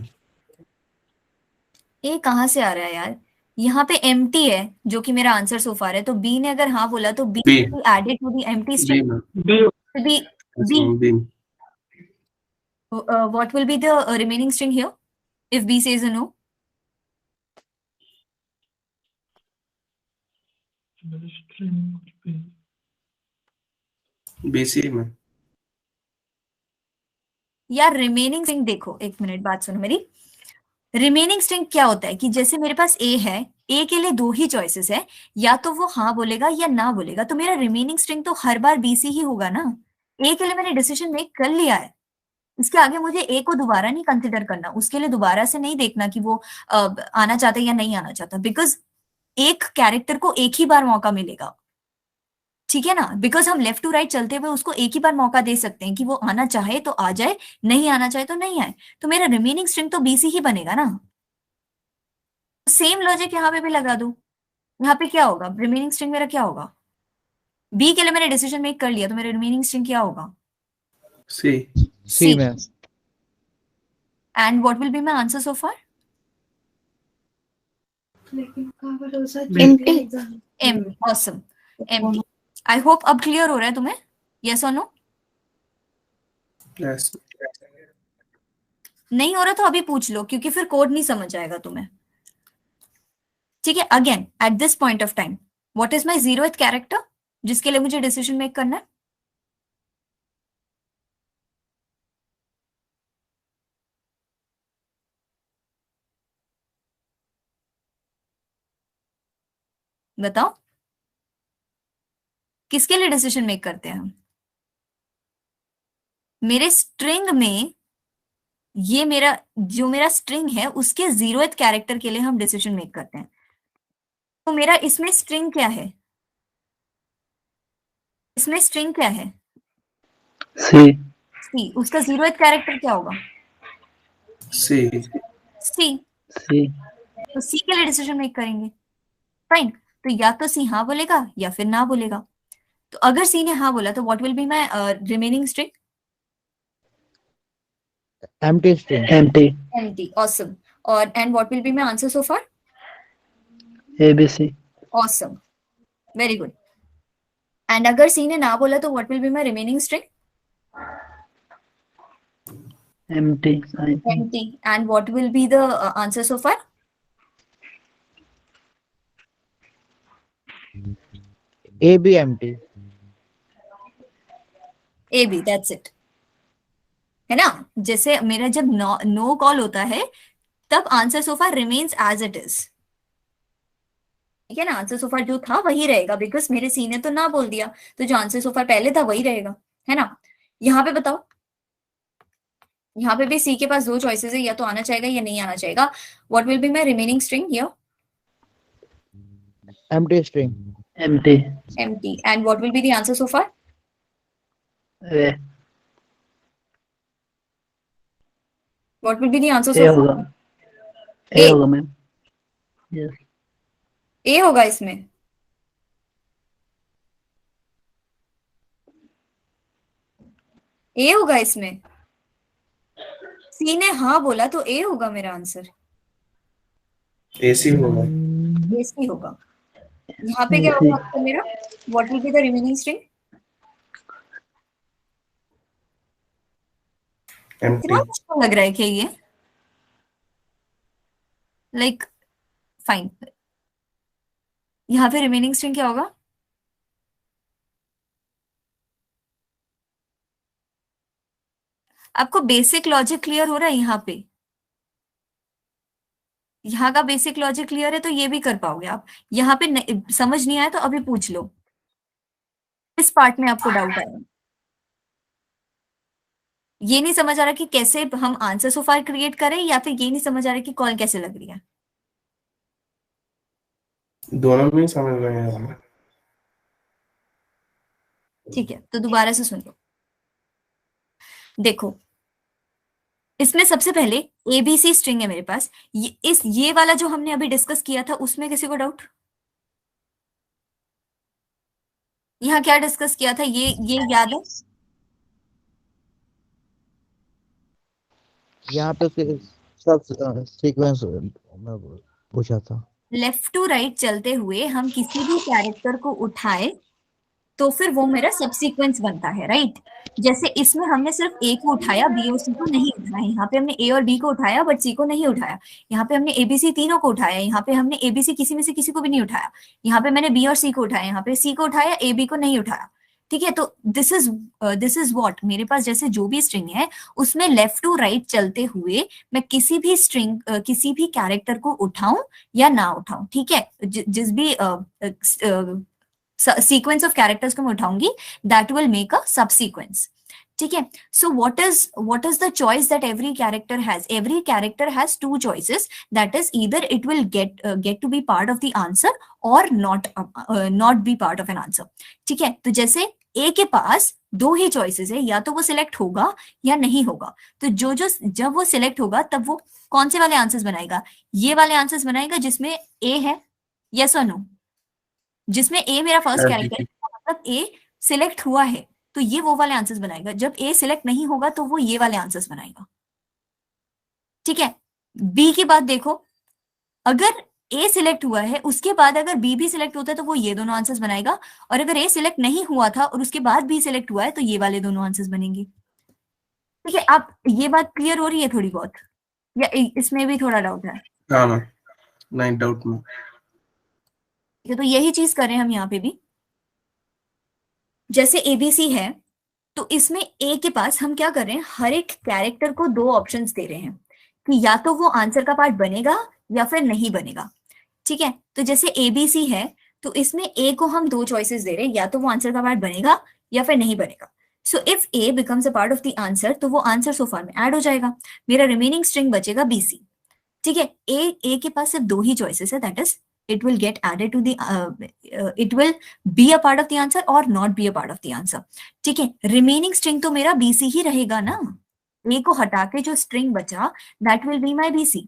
ए कहाँ से आ रहा है यार? यहाँ पे एम्प्टी है जो कि मेरा आंसर सो फार है, तो बी ने अगर हाँ बोला तो B B. Added to the empty B, स्ट्रिंग, ma'am. B. B Yes, B ma'am. B. what will be the remaining string here if b says a no? String B. BC, ma'am. यार remaining string देखो, एक minute बात सुनो मेरी। Remaining string क्या होता है कि जैसे मेरे पास ए है, ए के लिए दो ही चॉइसेस है, या तो वो हाँ बोलेगा या ना बोलेगा, तो मेरा रिमेनिंग स्ट्रिंग तो हर बार बीसी ही होगा ना। ए के लिए मैंने डिसीजन मेक कर लिया है, इसके आगे मुझे ए को दोबारा नहीं कंसिडर करना, उसके लिए दोबारा से नहीं देखना कि वो आना चाहता है या नहीं आना चाहता, बिकॉज एक कैरेक्टर को एक ही बार मौका मिलेगा। ठीक है ना, बिकॉज हम लेफ्ट टू राइट चलते हुए उसको एक ही बार मौका दे सकते हैं कि वो आना चाहे तो आ जाए, नहीं आना चाहे तो नहीं आए, तो मेरा रिमेनिंग स्ट्रिंग तो बीसी ही बनेगा ना। सेम लॉजिक यहाँ पे भी लगा दो। यहाँ पे क्या होगा? रिमेनिंग स्ट्रिंग मेरा क्या होगा? बी के लिए मैंने डिसीजन मेक कर लिया, तो मेरा रिमेनिंग स्ट्रिंग क्या होगा? C. C ma'am. And what will be my answer so far? empty. Um, awesome, um. I hope अब क्लियर हो रहा है तुम्हें, यस और नो? Yes. नहीं हो रहा तो अभी पूछ लो, क्योंकि फिर कोड नहीं समझ आएगा तुम्हें। ठीक है, again at this point of time what is my zeroth character जिसके लिए मुझे डिसीजन मेक करना है? बताओ किसके लिए डिसीजन मेक करते हैं हम? मेरे स्ट्रिंग में ये मेरा जो मेरा स्ट्रिंग है उसके 0th कैरेक्टर के लिए हम डिसीजन मेक करते हैं। तो मेरा इसमें स्ट्रिंग क्या है? इसमें स्ट्रिंग क्या है? सी सी। उसका 0th कैरेक्टर क्या होगा? सी सी। सी तो सी के लिए डिसीजन मेक करेंगे। फाइन। तो या तो सी हाँ बोलेगा या फिर ना बोलेगा। तो अगर सी ने हाँ बोला तो what will be my remaining string? empty string. Empty empty. Awesome. और and what will be my answer so far? ABC awesome. Very good. And अगर सी ने ना बोला तो what will be my remaining string? Empty empty. And what will be the answer so far? A B empty. A B. That's it. है ना? जैसे मेरा जब नो कॉल होता है तब answer so far remains as it is. ठीक है ना? आंसर सो फार जो था वही रहेगा बिकॉज मेरे सी ने तो ना बोल दिया, तो जो आंसर सो फार पहले था वही रहेगा। है ना? यहाँ पे बताओ, यहाँ पे भी सी के पास दो चॉइसेस है, या तो आना चाहेगा या नहीं आना चाहेगा। What will be my remaining string here? Empty string. Empty empty. And what will be the answer so far? A what will be the answer A so होगा फार? ए होगा मैम यस ए होगा इसमें। ए होगा इसमें। सी ने हाँ बोला तो ए होगा मेरा आंसर। एसी होगा। ए सी होगा। यहाँ पे क्या होगा आपका मेरा? What will be the remaining string? Empty इतना मुश्किल लग रहा है क्या ये? Like fine. यहाँ पे रिमेनिंग स्ट्रिंग क्या होगा? आपको बेसिक लॉजिक क्लियर हो रहा है यहाँ पे? यहाँ का बेसिक लॉजिक क्लियर है तो ये भी कर पाओगे आप। यहाँ पे समझ नहीं आया तो अभी पूछ लो। इस पार्ट में आपको डाउट आया? ये नहीं समझ आ रहा कि कैसे हम आंसर सो फार क्रिएट करें, या फिर ये नहीं समझ आ रहा कि कॉल कैसे लग रही है? दोनों में ही समझ रहे हैं हम। ठीक है, तो दोबारा से सुन लो। देखो, इसमें सबसे पहले एबीसी स्ट्रिंग है मेरे पास। ये वाला जो हमने अभी डिस्कस किया था उसमें किसी को डाउट? यहाँ क्या डिस्कस किया था ये याद है? यहाँ पे उसके सब सीक्वेंस में पूछा था। लेफ्ट टू राइट चलते हुए हम किसी भी कैरेक्टर को उठाए तो फिर वो मेरा सबसीक्वेंस बनता है, राइट? जैसे इसमें हमने सिर्फ ए को उठाया, बी और सी को नहीं उठाया। यहाँ पे हमने ए और बी को उठाया बट सी को नहीं उठाया। यहाँ पे हमने एबीसी तीनों को उठाया। यहाँ पे हमने एबीसी किसी में से किसी को भी नहीं उठाया। यहाँ पे मैंने बी और सी को उठाया, यहाँ पे सी को उठाया, ए बी को नहीं उठाया। ठीक है? तो दिस इज व्हाट मेरे पास जैसे जो भी स्ट्रिंग है उसमें लेफ्ट टू राइट चलते हुए मैं किसी भी स्ट्रिंग किसी भी कैरेक्टर को उठाऊं या ना उठाऊं, ठीक है, जिस भी सीक्वेंस ऑफ कैरेक्टर्स को मैं उठाऊंगी that will make a subsequence. ठीक है? So what is the choice that every character has? Every character has two choices, that is either it will get to be part of the answer और not be part of an answer. ठीक है? तो जैसे ए के पास दो ही choices है, या तो वो सिलेक्ट होगा या नहीं होगा। तो जो जब वो सिलेक्ट होगा तब वो कौन से वाले आंसर्स बनाएगा? ये वाले आंसर्स बनाएगा जिसमें ए है, यस और नो? जिसमें ए मेरा फर्स्ट कैरेक्टर है मतलब ए सिलेक्ट हुआ है, तो ये वो वाले आंसर्स बनाएगा। जब ए सिलेक्ट नहीं होगा तो वो ये वाले आंसर्स बनाएगा। ठीक है? बी की बात देखो, अगर ए सिलेक्ट हुआ है उसके बाद अगर बी भी सिलेक्ट होता है तो वो ये दोनों आंसर्स बनाएगा, और अगर ए सिलेक्ट नहीं हुआ था और उसके बाद बी सिलेक्ट हुआ है तो ये वाले दोनों आंसर्स बनेंगे। ठीक है? आप ये बात क्लियर हो रही है थोड़ी बहुत, या इसमें भी थोड़ा डाउट है? हाँ मैम, नहीं डाउट में। ठीक है, तो यही चीज कर रहे हैं हम यहाँ पे भी। जैसे एबीसी है तो इसमें ए के पास हम क्या कर रहे हैं, हर एक कैरेक्टर को दो ऑप्शंस दे रहे हैं कि या तो वो आंसर का पार्ट बनेगा या फिर नहीं बनेगा। ठीक है? तो जैसे एबीसी है तो इसमें ए को हम दो चॉइसेस दे रहे हैं, या तो वो आंसर का पार्ट बनेगा या फिर नहीं बनेगा। So if A becomes a part of the answer, तो वो आंसर सो फार में ऐड हो जाएगा, मेरा रिमेनिंग स्ट्रिंग बचेगा बीसी। ठीक है, ए के पास सिर्फ दो ही चॉइसेस है, that is it will get added to the it will be a part of the answer or not be a part of the answer। ठीक है, रिमेनिंग स्ट्रिंग तो मेरा बीसी ही रहेगा ना, ए को हटा के जो स्ट्रिंग बचा that will be my BC,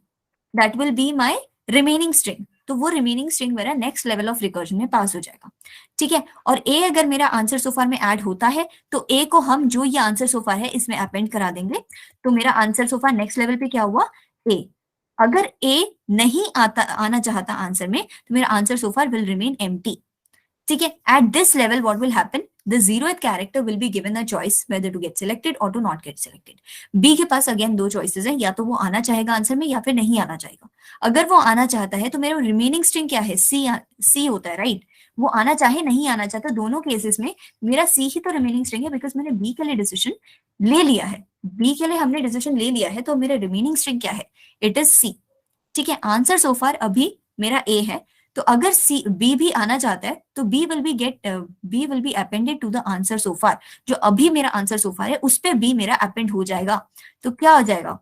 that will be my remaining string. तो वो रिमेनिंग स्ट्रिंग मेरा नेक्स्ट लेवल ऑफ रिकर्जन में पास हो जाएगा। ठीक है, और ए अगर मेरा आंसर सोफार में ऐड होता है तो ए को हम जो ये आंसर सोफार है इसमें अपेंड करा देंगे, तो मेरा आंसर सोफार नेक्स्ट लेवल पे क्या हुआ, ए। अगर ए नहीं आना चाहता आंसर में, तो मेरा answer so far will remain empty. ठीक है, at this level what will happen, the zeroth character will be given a choice whether to get selected or to not get selected। B के पास अगेन दो choices हैं, या तो वो आना चाहेगा आंसर में या फिर नहीं आना चाहेगा। अगर वो आना चाहता है तो मेरा रिमेनिंग स्ट्रिंग क्या है, सी होता है, राइट। वो आना चाहे नहीं आना चाहता, दोनों केसेस में मेरा सी ही तो रिमेनिंग स्ट्रिंग है, बिकॉज मैंने बी के लिए डिसीजन ले लिया है, बी के लिए हमने डिसीजन ले लिया है, तो मेरा रिमेनिंग स्ट्रिंग क्या है, इट इज सी। ठीक है, आंसर सोफार अभी मेरा ए है, तो अगर सी बी भी आना चाहता है तो B will be appended to the answer so far, जो अभी मेरा आंसर सोफार है उस पे बी मेरा अपेंड हो जाएगा। तो क्या हो जाएगा,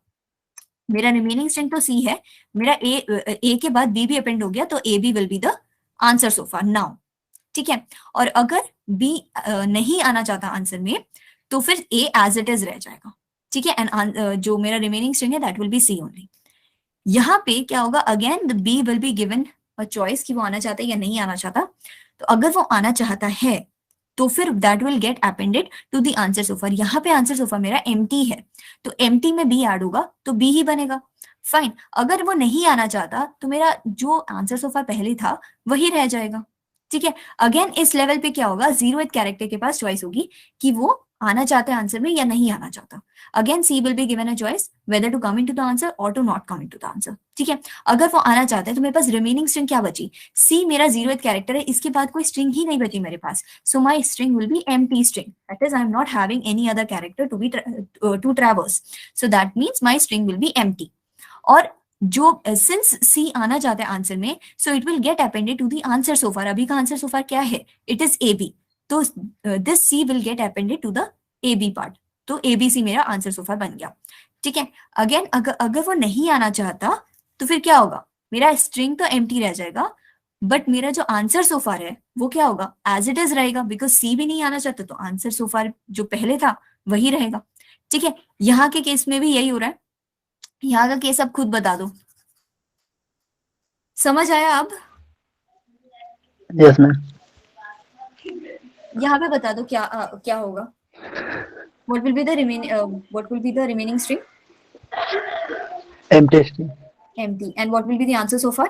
मेरा रिमेनिंग स्ट्रिंग तो सी है, मेरा ए के बाद बी भी अपेंड हो गया, तो A B will be the answer so far now. ठीक है, और अगर बी नहीं आना चाहता आंसर में, तो फिर ए एज इट इज रह जाएगा। ठीक है, एंड जो मेरा रिमेनिंग स्ट्रिंग है that will be C only. यहाँ पे क्या होगा, again the B will be given choice कि वो आना चाहता है या नहीं आना चाहता। तो अगर वो आना चाहता है तो फिर that will get appended to the answer so far. यहाँ पे आंसर सोफार मेरा एम्प्टी है, तो एम्प्टी में बी ऐड होगा तो बी ही बनेगा। फाइन, अगर वो नहीं आना चाहता तो मेरा जो आंसर सोफार पहले था वही रह जाएगा। ठीक है, अगेन इस लेवल पे क्या होगा, जीरोथ कैरेक्टर के पास चॉइस होगी कि वो आना चाहता है आंसर में या नहीं आना चाहता। Again C will be given a choice whether to come into the answer और to not come into the answer. ठीक है, अगर वो आना चाहता है तो मेरे पास रिमेनिंग स्ट्रिंग क्या बची, सी मेरा जीरोथ कैरेक्टर है, इसके बाद कोई स्ट्रिंग ही नहीं बची मेरे पास, so my string will be empty string, that is I am not having any other character to be to traverse, so that means my string will be empty. और जो सिंस सी आना चाहता है answer में, so it will get appended to the answer so far. अभी का answer so far क्या है, इट इज ए बी, तो this C will get appended to the A B part, तो एबीसी मेरा आंसर सोफार बन गया। ठीक है, अगेन अगर वो नहीं आना चाहता तो फिर क्या होगा, मेरा स्ट्रिंग तो एम्प्टी रह जाएगा, बट मेरा जो आंसर सोफार है वो क्या होगा, एज इट इज रहेगा, बिकॉज सी भी नहीं आना चाहता, तो आंसर सोफार जो पहले था वही रहेगा। ठीक है, यहाँ के केस में भी यही हो रहा है, यहाँ का केस अब खुद बता दो, समझ आया अब? Yes ma'am. यहाँ पे बता दो क्या होगा, what will be the remaining string, empty string. empty, and what will be the answer so far,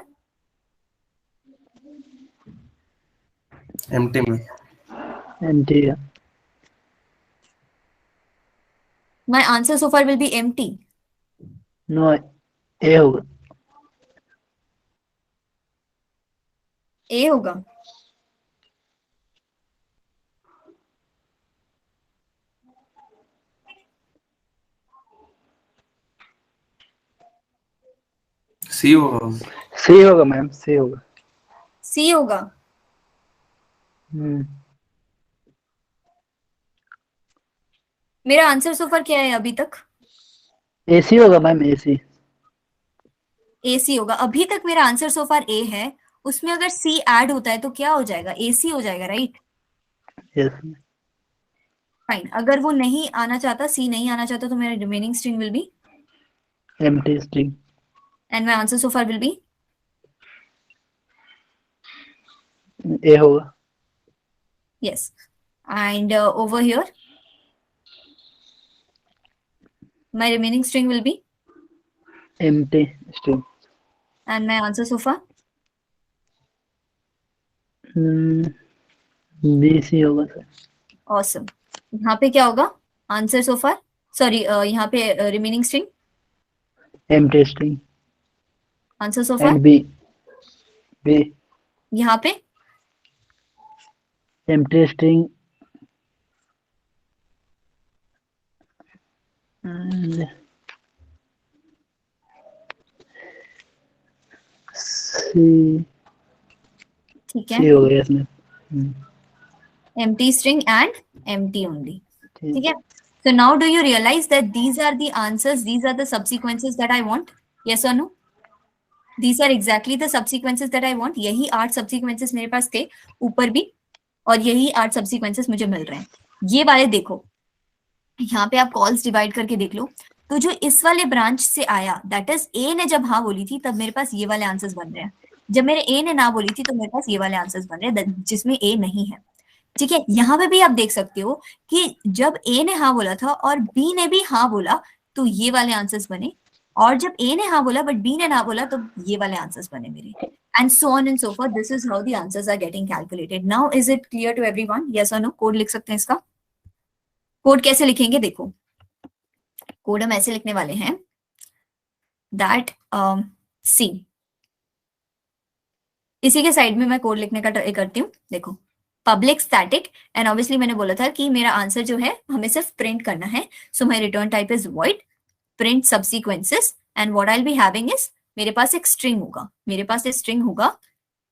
empty में empty. my answer so far will be empty। No, A होगा। ए होगा, सी होगा। सी होगा मैम, सी होगा। सी होगा। मेरा आंसर सो फार क्या है अभी तक, एसी होगा मैम, एसी। एसी होगा। अभी तक मेरा आंसर सो फार ए है, उसमें अगर सी ऐड होता है तो क्या हो जाएगा, एसी हो जाएगा, राइट। यस। फाइन, अगर वो नहीं आना चाहता, सी नहीं आना चाहता, तो मेरा remaining string will be empty string. And my answer so far will be A होगा। Yes, and over here my remaining string will be empty string. And my answer so far B C होगा sir. Awesome. यहाँ पे क्या होगा, answer so फार, sorry यहाँ पे remaining string, empty string. Answer so far, and B, B यहाँ पे empty string सी। ठीक है, सी हो गया इसमें। empty string and empty only. ठीक ठीक है, so now do you realize that these are the answers, these are the subsequences that I want? Yes or no? These are exactly the subsequences that I want. यही 8 subsequences मेरे पास थे ऊपर भी, और यही 8 subsequences मुझे मिल रहे हैं। ये वाले देखो, यहाँ पे आप कॉल्स डिवाइड करके देख लो, तो जो इस वाले ब्रांच से आया, दैट इज ए ने जब हाँ बोली थी तब मेरे पास ये वाले आंसर्स बन रहे हैं, जब मेरे ए ने ना बोली थी तो मेरे पास ये वाले आंसर्स बन रहे हैं जिसमें ए नहीं है। ठीक है, यहाँ पे भी आप देख सकते हो कि जब ए ने हाँ बोला था और बी ने भी हाँ बोला तो ये वाले आंसर्स बने, और जब ए ने हाँ बोला बट बी ने ना बोला तो ये वाले आंसर्स बने मेरे, and so on and so forth. This is how the answers are getting calculated. Now is it clear to everyone? Yes और नो? कोड लिख सकते हैं इसका? कोड कैसे लिखेंगे? देखो, कोड हम ऐसे लिखने वाले हैं दैट सी, इसी के साइड में मैं कोड लिखने का ट्राई करती हूँ। देखो, पब्लिक स्टैटिक, एंड ऑब्वियसली मैंने बोला था कि मेरा आंसर जो है हमें सिर्फ प्रिंट करना है, so my return type is void print subsequences, and what I will be having is, मेरे पास एक स्ट्रिंग होगा, मेरे पास एक स्ट्रिंग होगा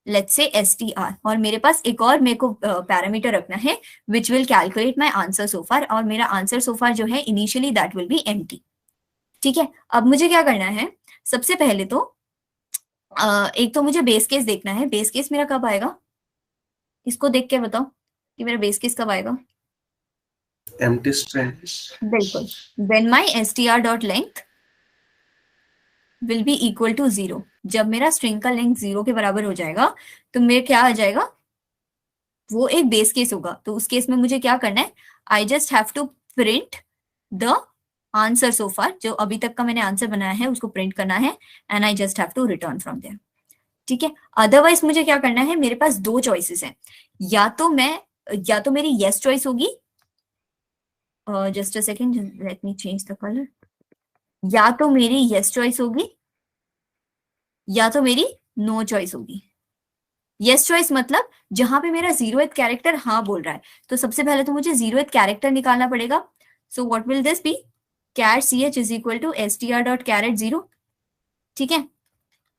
लेट्स से str, और मेरे पास एक और मेरे को पैरामीटर रखना है which will calculate my answer so far, और मेरा आंसर सो फार जो है initially that will be empty. ठीक है, अब मुझे क्या करना है, सबसे पहले तो एक तो मुझे बेस केस देखना है। बेस केस मेरा कब आएगा, इसको देख के बताओ कि मेरा बेस केस कब आएगा। empty string. बिल्कुल, when my str.length will be equal to 0, जब मेरा स्ट्रिंग का लेंथ 0 के बराबर हो जाएगा तो मेरे क्या आ जाएगा, वो एक बेस केस होगा। तो उस केस में मुझे क्या करना है, I just have to print the answer so far, जो अभी तक का मैंने आंसर बनाया है उसको प्रिंट करना है, and I just have to return from there. ठीक है, अदरवाइज मुझे क्या करना है, मेरे पास दो चॉइसेस हैं, या तो मेरी यस चॉइस होगी, just a second, let me change the colour, या तो मेरी यस चॉइस होगी या तो मेरी नो चॉइस होगी। यस चॉइस मतलब जहां पे मेरा 0th कैरेक्टर हाँ बोल रहा है, तो सबसे पहले तो मुझे 0th कैरेक्टर निकालना पड़ेगा। So what will this be, char ch is equal to str.caret0। ठीक है,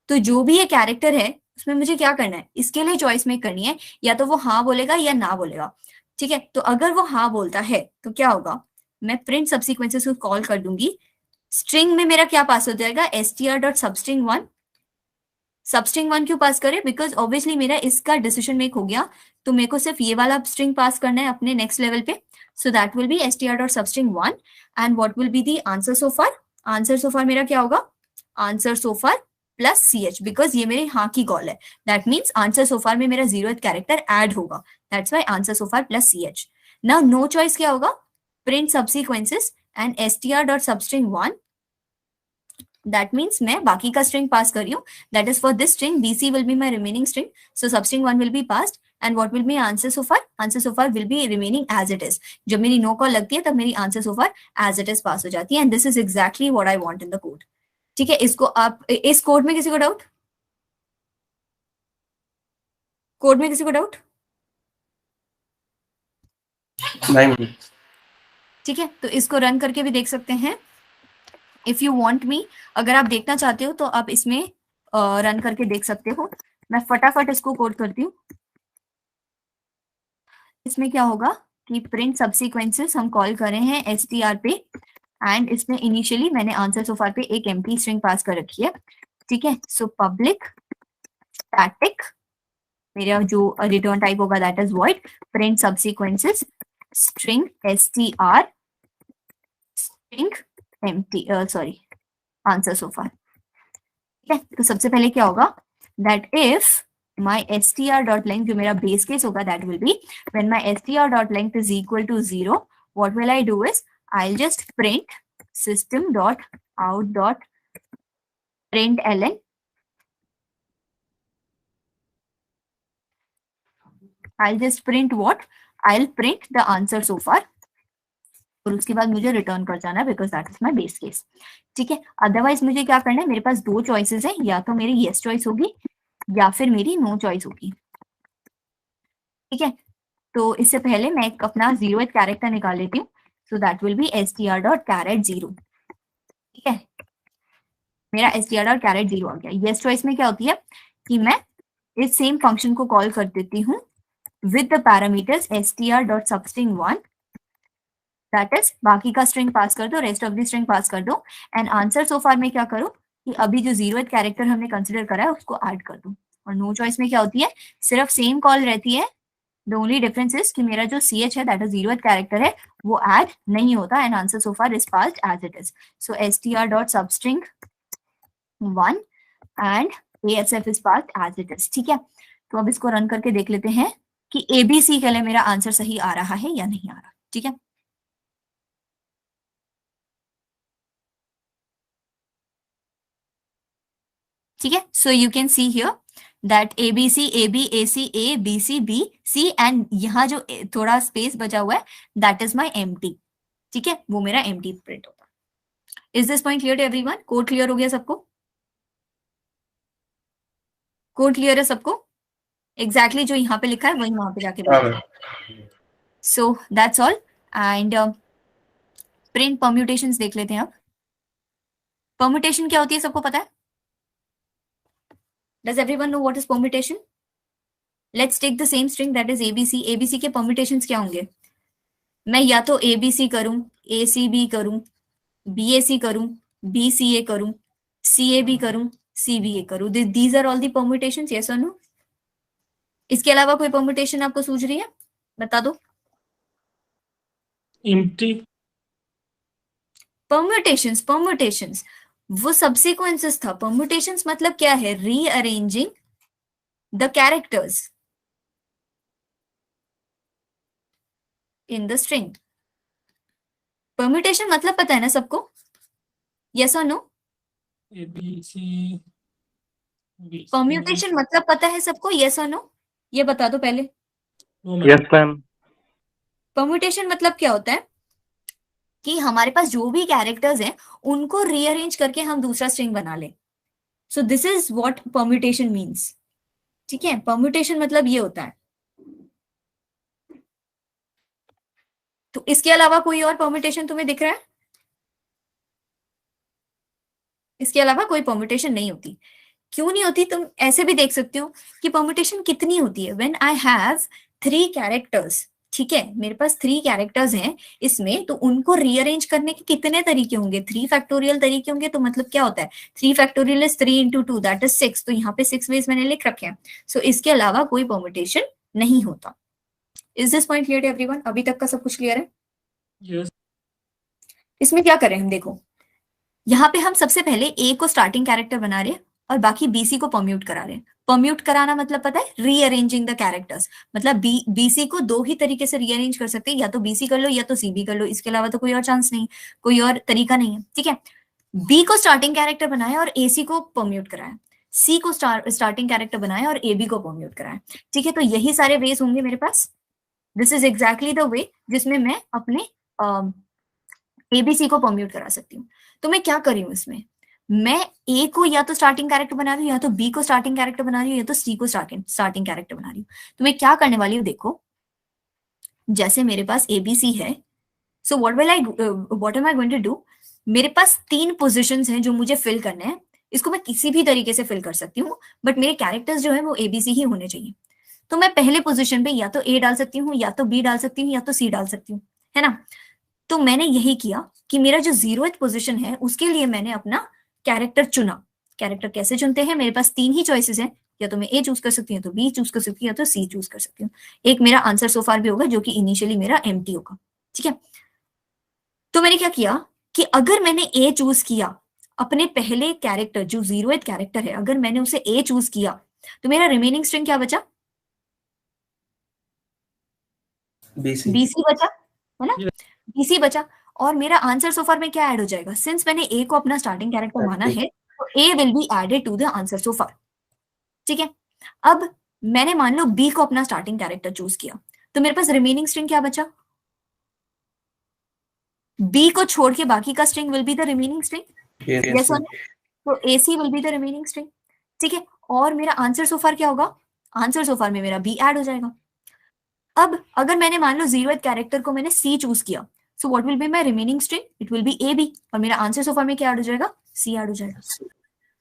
तो जो भी ये कैरेक्टर है उसमें मुझे क्या करना है, इसके लिए चॉइस मेक करनी है, या तो वो हाँ बोलेगा या ना बोलेगा। ठीक है, तो अगर वो हाँ बोलता है तो क्या होगा, मैं प्रिंट सबसीक्वेंसेस को कॉल कर दूंगी। स्ट्रिंग में मेरा क्या पास हो जाएगा, str.substring1। सबस्ट्रिंग 1 क्यों पास करे, बिकॉज ऑब्वियसली मेरा इसका डिसीजन मेक हो गया, तो मेरे को सिर्फ ये वाला स्ट्रिंग पास करना है अपने नेक्स्ट लेवल पे। So that will be str.substring1, and what will be the answer so far. Answer so far मेरा क्या होगा, answer so far plus ch, because ये मेरे हाँ की कॉल है, that means answer so far में मेरा 0th कैरेक्टर ऐड होगा, that's why answer so far plus ch। Now no choice क्या होगा, print subsequences and str.substring1, that means मैं बाकी का string पास कर रही हूँ, that is for this string bc will be my remaining string, so substring 1 will be passed, and what will be answer so far, answer so far will be remaining as it is। जब मेरी no call लगती है तब मेरी answer so far as it is पास हो जाती है, and this is exactly what I want in the code। ठीक है, इसको आप, इस कोड में किसी को डाउट, कोड में किसी को डाउट? 9 minutes. ठीक है, तो इसको रन करके भी देख सकते हैं इफ यू वांट मी, अगर आप देखना चाहते हो तो आप इसमें रन करके देख सकते हो। मैं फटाफट इसको कोड करती हूँ। इसमें क्या होगा कि प्रिंट सबसीक्वेंसेस हम कॉल कर रहे हैं str पे, एंड इसमें इनिशियली मैंने आंसर सो फार पे एक एम्प्टी स्ट्रिंग पास कर रखी है। ठीक है, सो पब्लिक स्टैटिक, मेरा जो रिटर्न टाइप होगा that is void print subsequences string str string empty, sorry answer so far. ठीक है, तो सबसे पहले क्या होगा, दैट इफ my str.length, जो मेरा बेस केस होगा, that will be when my str.length is equal to 0, what will I do is I'll just print system.out.println, I'll just print what, I'll print the answer so far, और उसके बाद मुझे return कर जाना because that is my base case. ठीक है, otherwise मुझे क्या करना है, मेरे पास दो चॉइसेस है, या तो मेरी येस चॉइस होगी या फिर मेरी नो चॉइस होगी। ठीक है, तो इससे पहले मैं एक अपना 0th कैरेक्टर निकाल लेती हूँ, सो दैट विल बी str.caret0। ठीक है, मेरा str.caret0 आ गया। येस चॉइस में क्या होती है कि मैं इस सेम फंक्शन को कॉल कर देती हूँ with the parameters str.substring1, that is बाकी का स्ट्रिंग पास कर दो, rest of the string pass कर दो, एंड आंसर सो फार में क्या करो कि अभी जो 0th कैरेक्टर हमने कंसिडर करा है उसको ऐड कर दो। और नो चॉइस में क्या होती है, सिर्फ सेम कॉल रहती है, द ओनली डिफरेंस इज कि मेरा जो ch है दैट इज 0th कैरेक्टर है वो ऐड नहीं होता, and answer so far is passed as it is. So str.substring1 and asf is passed as it is. ठीक है, तो अब इसको रन करके देख लेते हैं कि abc के लिए मेरा आंसर सही आ रहा है या नहीं आ रहा। ठीक है, ठीक है, so you can see here that ABC AB AC A BC B C and यहाँ जो थोड़ा स्पेस बचा हुआ है दैट इज माई empty। ठीक है, वो मेरा empty प्रिंट होगा। Is this point clear to everyone? Code clear हो गया सबको? कोड क्लियर है सबको? एग्जैक्टली जो यहाँ पे लिखा है वही वहां पे जाके so that's all. And print permutations देख लेते हैं अब। परम्यूटेशन क्या होती है सबको पता है? Does everyone know what is permutation? Let's take the same string that is ABC. ABC के permutations क्या होंगे? मैं या तो ABC करूं, ACB करूं, BAC करूं, BCA करूं, CAB करूं, CBA करूं। These are all the permutations, yes or no? इसके अलावा कोई permutation आपको सूझ रही है? बता दो। empty, permutations वो सबसीक्वेंसेस था। permutations मतलब क्या है? Rearranging the characters in the string. permutation मतलब पता है ना सबको? यस और no? A B C B C permutation मतलब पता है सबको? यस और नो? ये बता दो पहले। No, ma'am. Yes ma'am. permutation मतलब क्या होता है कि हमारे पास जो भी कैरेक्टर्स हैं उनको रीअरेंज करके हम दूसरा स्ट्रिंग बना लें। So this is what permutation means. ठीक है, परम्यूटेशन मतलब ये होता है। तो इसके अलावा कोई और परम्यूटेशन तुम्हें दिख रहा है? इसके अलावा कोई परम्यूटेशन नहीं होती। क्यों नहीं होती? तुम ऐसे भी देख सकते हो कि परम्यूटेशन कितनी होती है। व्हेन आई हैव 3 कैरेक्टर्स, ठीक है, मेरे पास 3 कैरेक्टर्स हैं इसमें, तो उनको रीअरेंज करने के कितने तरीके होंगे? 3 फैक्टोरियल तरीके होंगे। तो मतलब क्या होता है? 3 factorial is 3 into 2 that is 6। तो यहाँ पे 6 वेज मैंने लिख रखे हैं। सो इसके अलावा कोई परम्यूटेशन नहीं होता। Is this point clear to everyone? अभी तक का सब कुछ क्लियर है? Yes. इसमें क्या करें हम? देखो, यहाँ पे हम सबसे पहले ए को स्टार्टिंग कैरेक्टर बना रहे हैं और बाकी बीसी को परम्यूट करा रहे हैं। परम्यूट कराना मतलब पता है? Rearranging the characters. मतलब बीसी को 2 ही तरीके से रीअरेंज कर सकते हैं, या तो बीसी कर लो या तो सीबी कर लो। इसके अलावा तो कोई और चांस नहीं, कोई और तरीका नहीं है। ठीक है, बी को स्टार्टिंग कैरेक्टर बनाया और एसी को परम्यूट कराया, सी को स्टार्टिंग कैरेक्टर बनाया और एबी को परम्यूट कराया। ठीक है, तो यही सारे वेज होंगे मेरे पास। This is exactly the way जिसमें मैं अपने एबीसी को परम्यूट करा सकती हूँ। तो मैं क्या कर रही हूँ इसमें? मैं ए को या तो स्टार्टिंग कैरेक्टर बना रही हूँ, या तो बी को स्टार्टिंग कैरेक्टर बना रही हूँ, या तो सी को स्टार्टिंग कैरेक्टर बना रही हूँ। तो मैं क्या करने वाली हूँ? देखो, जैसे मेरे पास एबीसी है, so what am I going to do? मेरे पास 3 पोजीशंस हैं जो मुझे फिल करने हैं। इसको मैं किसी भी तरीके से फिल कर सकती हूँ, बट मेरे कैरेक्टर्स जो है वो एबीसी ही होने चाहिए। तो मैं पहले पोजीशन पे या तो ए डाल सकती हूँ, या तो बी डाल सकती हूँ, या तो सी डाल सकती हूँ, है ना? तो मैंने यही किया कि मेरा जो 0th पोजीशन है उसके लिए मैंने अपना कैरेक्टर चुना। कैरेक्टर कैसे चुनते हैं? मेरे पास 3 ही चॉइसेस हैं, या तो मैं ए चूज कर सकती हूँ, तो बी चूज कर सकती हूँ, या तो सी चूज कर सकती हूँ। एक मेरा आंसर सोफार भी होगा जो कि इनिशियली मेरा एम्प्टी होगा। ठीक है, तो मैंने क्या किया कि अगर मैंने ए चूज किया, अपने पहले कैरेक्टर जो 0th कैरेक्टर है, अगर मैंने उसे ए चूज किया, तो मेरा रिमेनिंग स्ट्रिंग क्या बचा? बीसी बचा, है ना? बीसी बचा। और मेरा आंसर सोफार में क्या ऐड हो जाएगा? सिंस मैंने ए को अपना स्टार्टिंग कैरेक्टर माना है, तो A will be added to the answer so far. ठीक है, अब मैंने मान लो बी को अपना स्टार्टिंग कैरेक्टर चूज किया, तो मेरे पास रिमेनिंग स्ट्रिंग क्या बचा? बी को छोड़ के बाकी का string will be the remaining string. Yes और नो? तो AC will be the remaining string. ठीक है, और मेरा आंसर सोफार क्या होगा? आंसर सोफार में मेरा बी ऐड हो जाएगा। अब अगर मैंने मान लो 0th कैरेक्टर को मैंने सी चूज किया, so what will be my remaining string? It will be A B, और मेरा आंसर सोफार में क्या ऐड हो जाएगा? सी ऐड हो जाएगा।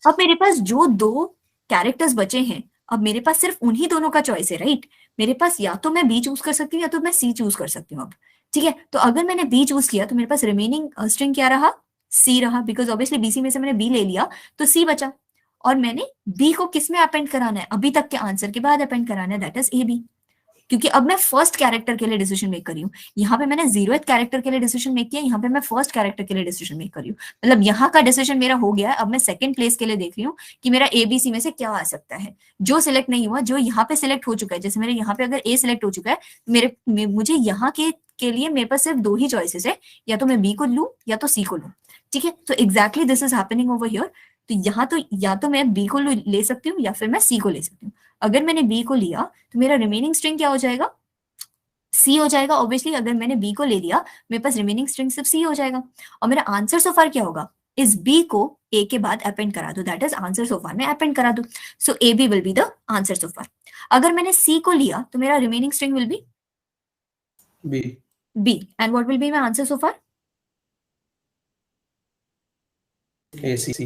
अब मेरे पास जो 2 कैरेक्टर्स बचे हैं अब मेरे पास सिर्फ उन्हीं दोनों का चॉइस है, राइट? मेरे पास या तो मैं बी चूज कर सकती हूँ या तो मैं सी चूज कर सकती हूँ अब। ठीक है, तो अगर मैंने बी चूज किया तो मेरे पास रिमेनिंग स्ट्रिंग क्या रहा? सी रहा, बिकॉज ऑब्वियसली बीसी में से मैंने बी ले लिया तो सी बचा। और मैंने बी को किस में अपेंड कराना है? अभी तक के आंसर के बाद अपेंड कराना है, दैट इज ए बी। क्योंकि अब मैं फर्स्ट कैरेक्टर के लिए डिसीजन मेक कर रही हूँ। यहाँ पे मैंने 0th कैरेक्टर के लिए डिसीजन मेक किया, यहाँ पे मैं फर्स्ट कैरेक्टर के लिए डिसीजन मेक कर रही हूँ। मतलब यहाँ का डिसीजन मेरा हो गया है। अब मैं सेकंड प्लेस के लिए देख रही हूँ कि मेरा एबीसी में से क्या आ सकता है जो सिलेक्ट नहीं हुआ, जो यहाँ पे सिलेक्ट हो चुका है। जैसे मेरे यहाँ पे अगर ए सिलेक्ट हो चुका है, मुझे यहाँ के लिए मेरे पास सिर्फ दो ही चॉइसेस है, या तो मैं बी को लूँ या तो सी को लूँ। ठीक है, तो exactly this is happening over here. तो यहाँ तो या तो मैं बी को ले सकती हूँ या फिर मैं सी को ले सकती हूँ। अगर मैंने बी को लिया तो मेरा रिमेनिंग स्ट्रिंग क्या हो जाएगा? सी हो जाएगा। ऑब्वियसली अगर मैंने बी को ले लिया, मेरे पास रिमेनिंग स्ट्रिंग सिर्फ सी हो जाएगा। और मेरा आंसर सो फार क्या होगा? इस बी को ए के बाद अपेंड करा दो, that is answer so far में अपेंड करा दो। So A B will be the answer so far. अगर मैंने सी को लिया तो मेरा remaining string will be B. B, and what will be my answer so far? AC.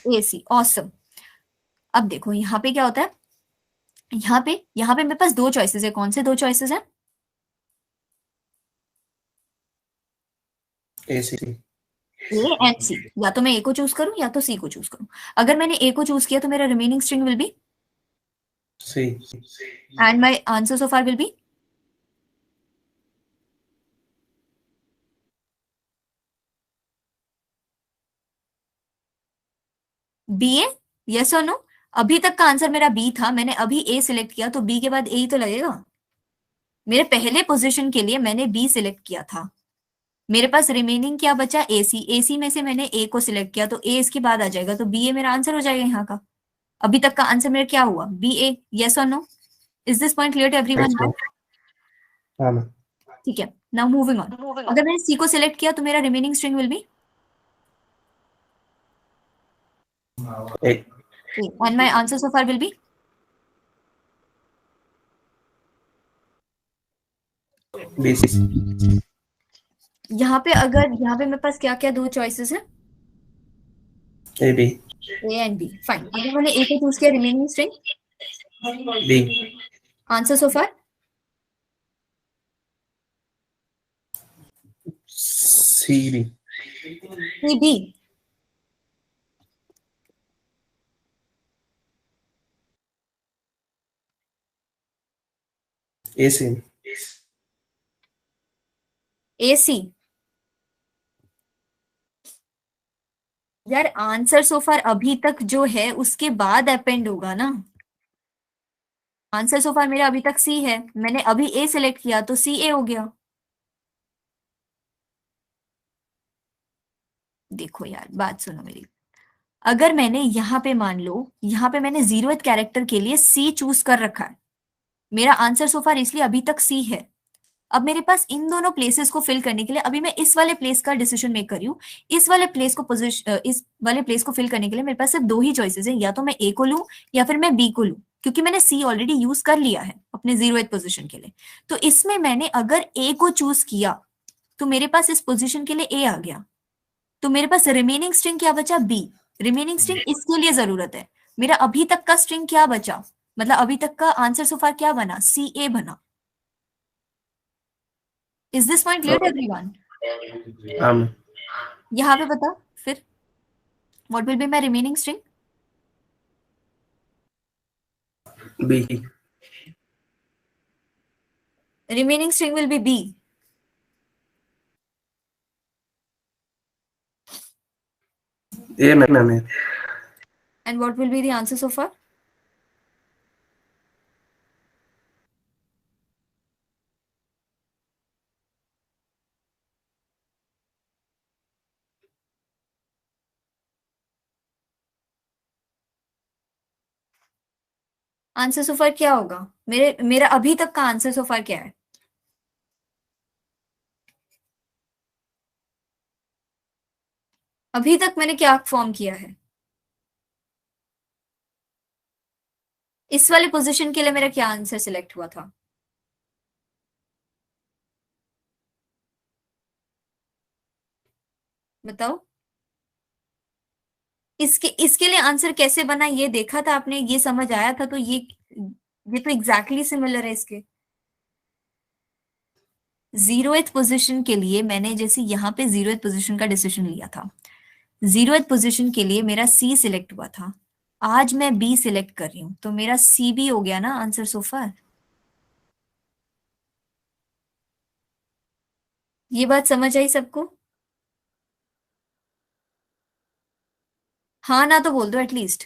A C. Awesome. अब देखो यहाँ पे क्या होता है, यहाँ पे मेरे पास दो चॉइसेस है। कौन से दो चॉइसेस है? AC. ए एंड सी। या तो मैं ए को चूज करूं या तो सी को चूज करूं। अगर मैंने ए को चूज किया तो मेरा remaining string will be C. And my answer so far will be B A. Yes और नो? अभी तक का आंसर मेरा बी था, मैंने अभी ए सिलेक्ट किया तो बी के बाद ए ही तो लगेगा। मेरे पहले पोजीशन के लिए मैंने बी सिलेक्ट किया था। मेरे पास रिमेनिंग क्या बचा? ए सी। ए सी में से मैंने ए को सिलेक्ट किया तो ए इसके बाद आ जाएगा, तो बी ए मेरा आंसर हो जाएगा यहाँ का। अभी तक का आंसर मेरा क्या हुआ? B A. यस और no? Is this point clear to everyone? Yes, ma'am. हाँ मैम। ठीक है, नाउ मूविंग ऑन। अगर मैंने सी को सिलेक्ट किया तो मेरा remaining string will be A. And my answer so far will be B. C. यहाँ पे मेरे पास क्या क्या दो चॉइसेस है? A. B. A and B. Fine. अगर मैंने ए को चूज किया, remaining string B. Answer so far C. B. C B. A. C. A C. यार आंसर सो फार अभी तक जो है उसके बाद अपेंड होगा ना। आंसर सो फार मेरा अभी तक सी है, मैंने अभी ए सिलेक्ट किया तो सी ए हो गया। देखो यार बात सुनो मेरी। अगर मैंने यहाँ पे मान लो, यहाँ पे मैंने 0th कैरेक्टर के लिए सी चूज कर रखा है, मेरा आंसर सो फार इसलिए अभी तक सी है। अब मेरे पास इन दोनों प्लेसेस को फिल करने के लिए अभी मैं इस वाले प्लेस का डिसीजन मेक कर रही हूँ। इस वाले प्लेस को फिल करने के लिए मेरे पास सिर्फ दो ही चॉइसेस हैं, या तो मैं ए को लूं या फिर मैं बी को लूं, क्योंकि मैंने सी ऑलरेडी यूज कर लिया है अपने 0th पोजीशन के लिए। तो इसमें मैंने अगर ए को चूज किया तो मेरे पास इस पोजीशन के लिए ए आ गया, तो मेरे पास रिमेनिंग स्ट्रिंग क्या बचा? बी। रिमेनिंग स्ट्रिंग इसके लिए जरूरत है। मेरा अभी तक का स्ट्रिंग क्या बचा, मतलब अभी तक का आंसर सो फार क्या बना? सी ए बना। Is this point clear to everyone? यहाँ पे बताओ फिर what will be my remaining string? B. Remaining string will be B. A. Ma'am. And what will be the answer so far? Answer so far क्या होगा? मेरा अभी तक का आंसर सो फार क्या है? अभी तक मैंने क्या फॉर्म किया है? इस वाले पोजीशन के लिए मेरा क्या आंसर सिलेक्ट हुआ था? बताओ। इसके लिए आंसर कैसे बना ये देखा था आपने, ये समझ आया था, तो ये तो एग्जैक्टली सिमिलर है इसके। 0th पोजीशन के लिए मैंने जैसे यहाँ पे 0th पोजीशन का डिसीजन लिया था, 0th पोजीशन के लिए मेरा सी सिलेक्ट हुआ था, आज मैं बी सिलेक्ट कर रही हूँ, तो मेरा सी बी हो गया ना आंसर सो फार। ये बात समझ आई सबको? हाँ ना तो बोल दो एटलीस्ट,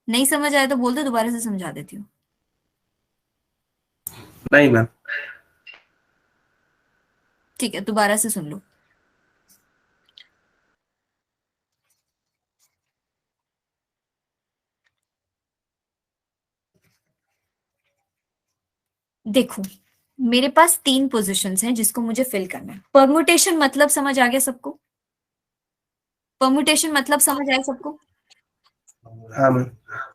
नहीं समझ आया तो बोल दो, दोबारा से समझा देती हूँ। नहीं मैम। ठीक है, दोबारा से सुन लो। देखो मेरे पास 3 पोजीशंस हैं जिसको मुझे फिल करना है। परमुटेशन मतलब समझ आ गया सबको? परमुटेशन मतलब समझ आया सबको? हाँ मैम,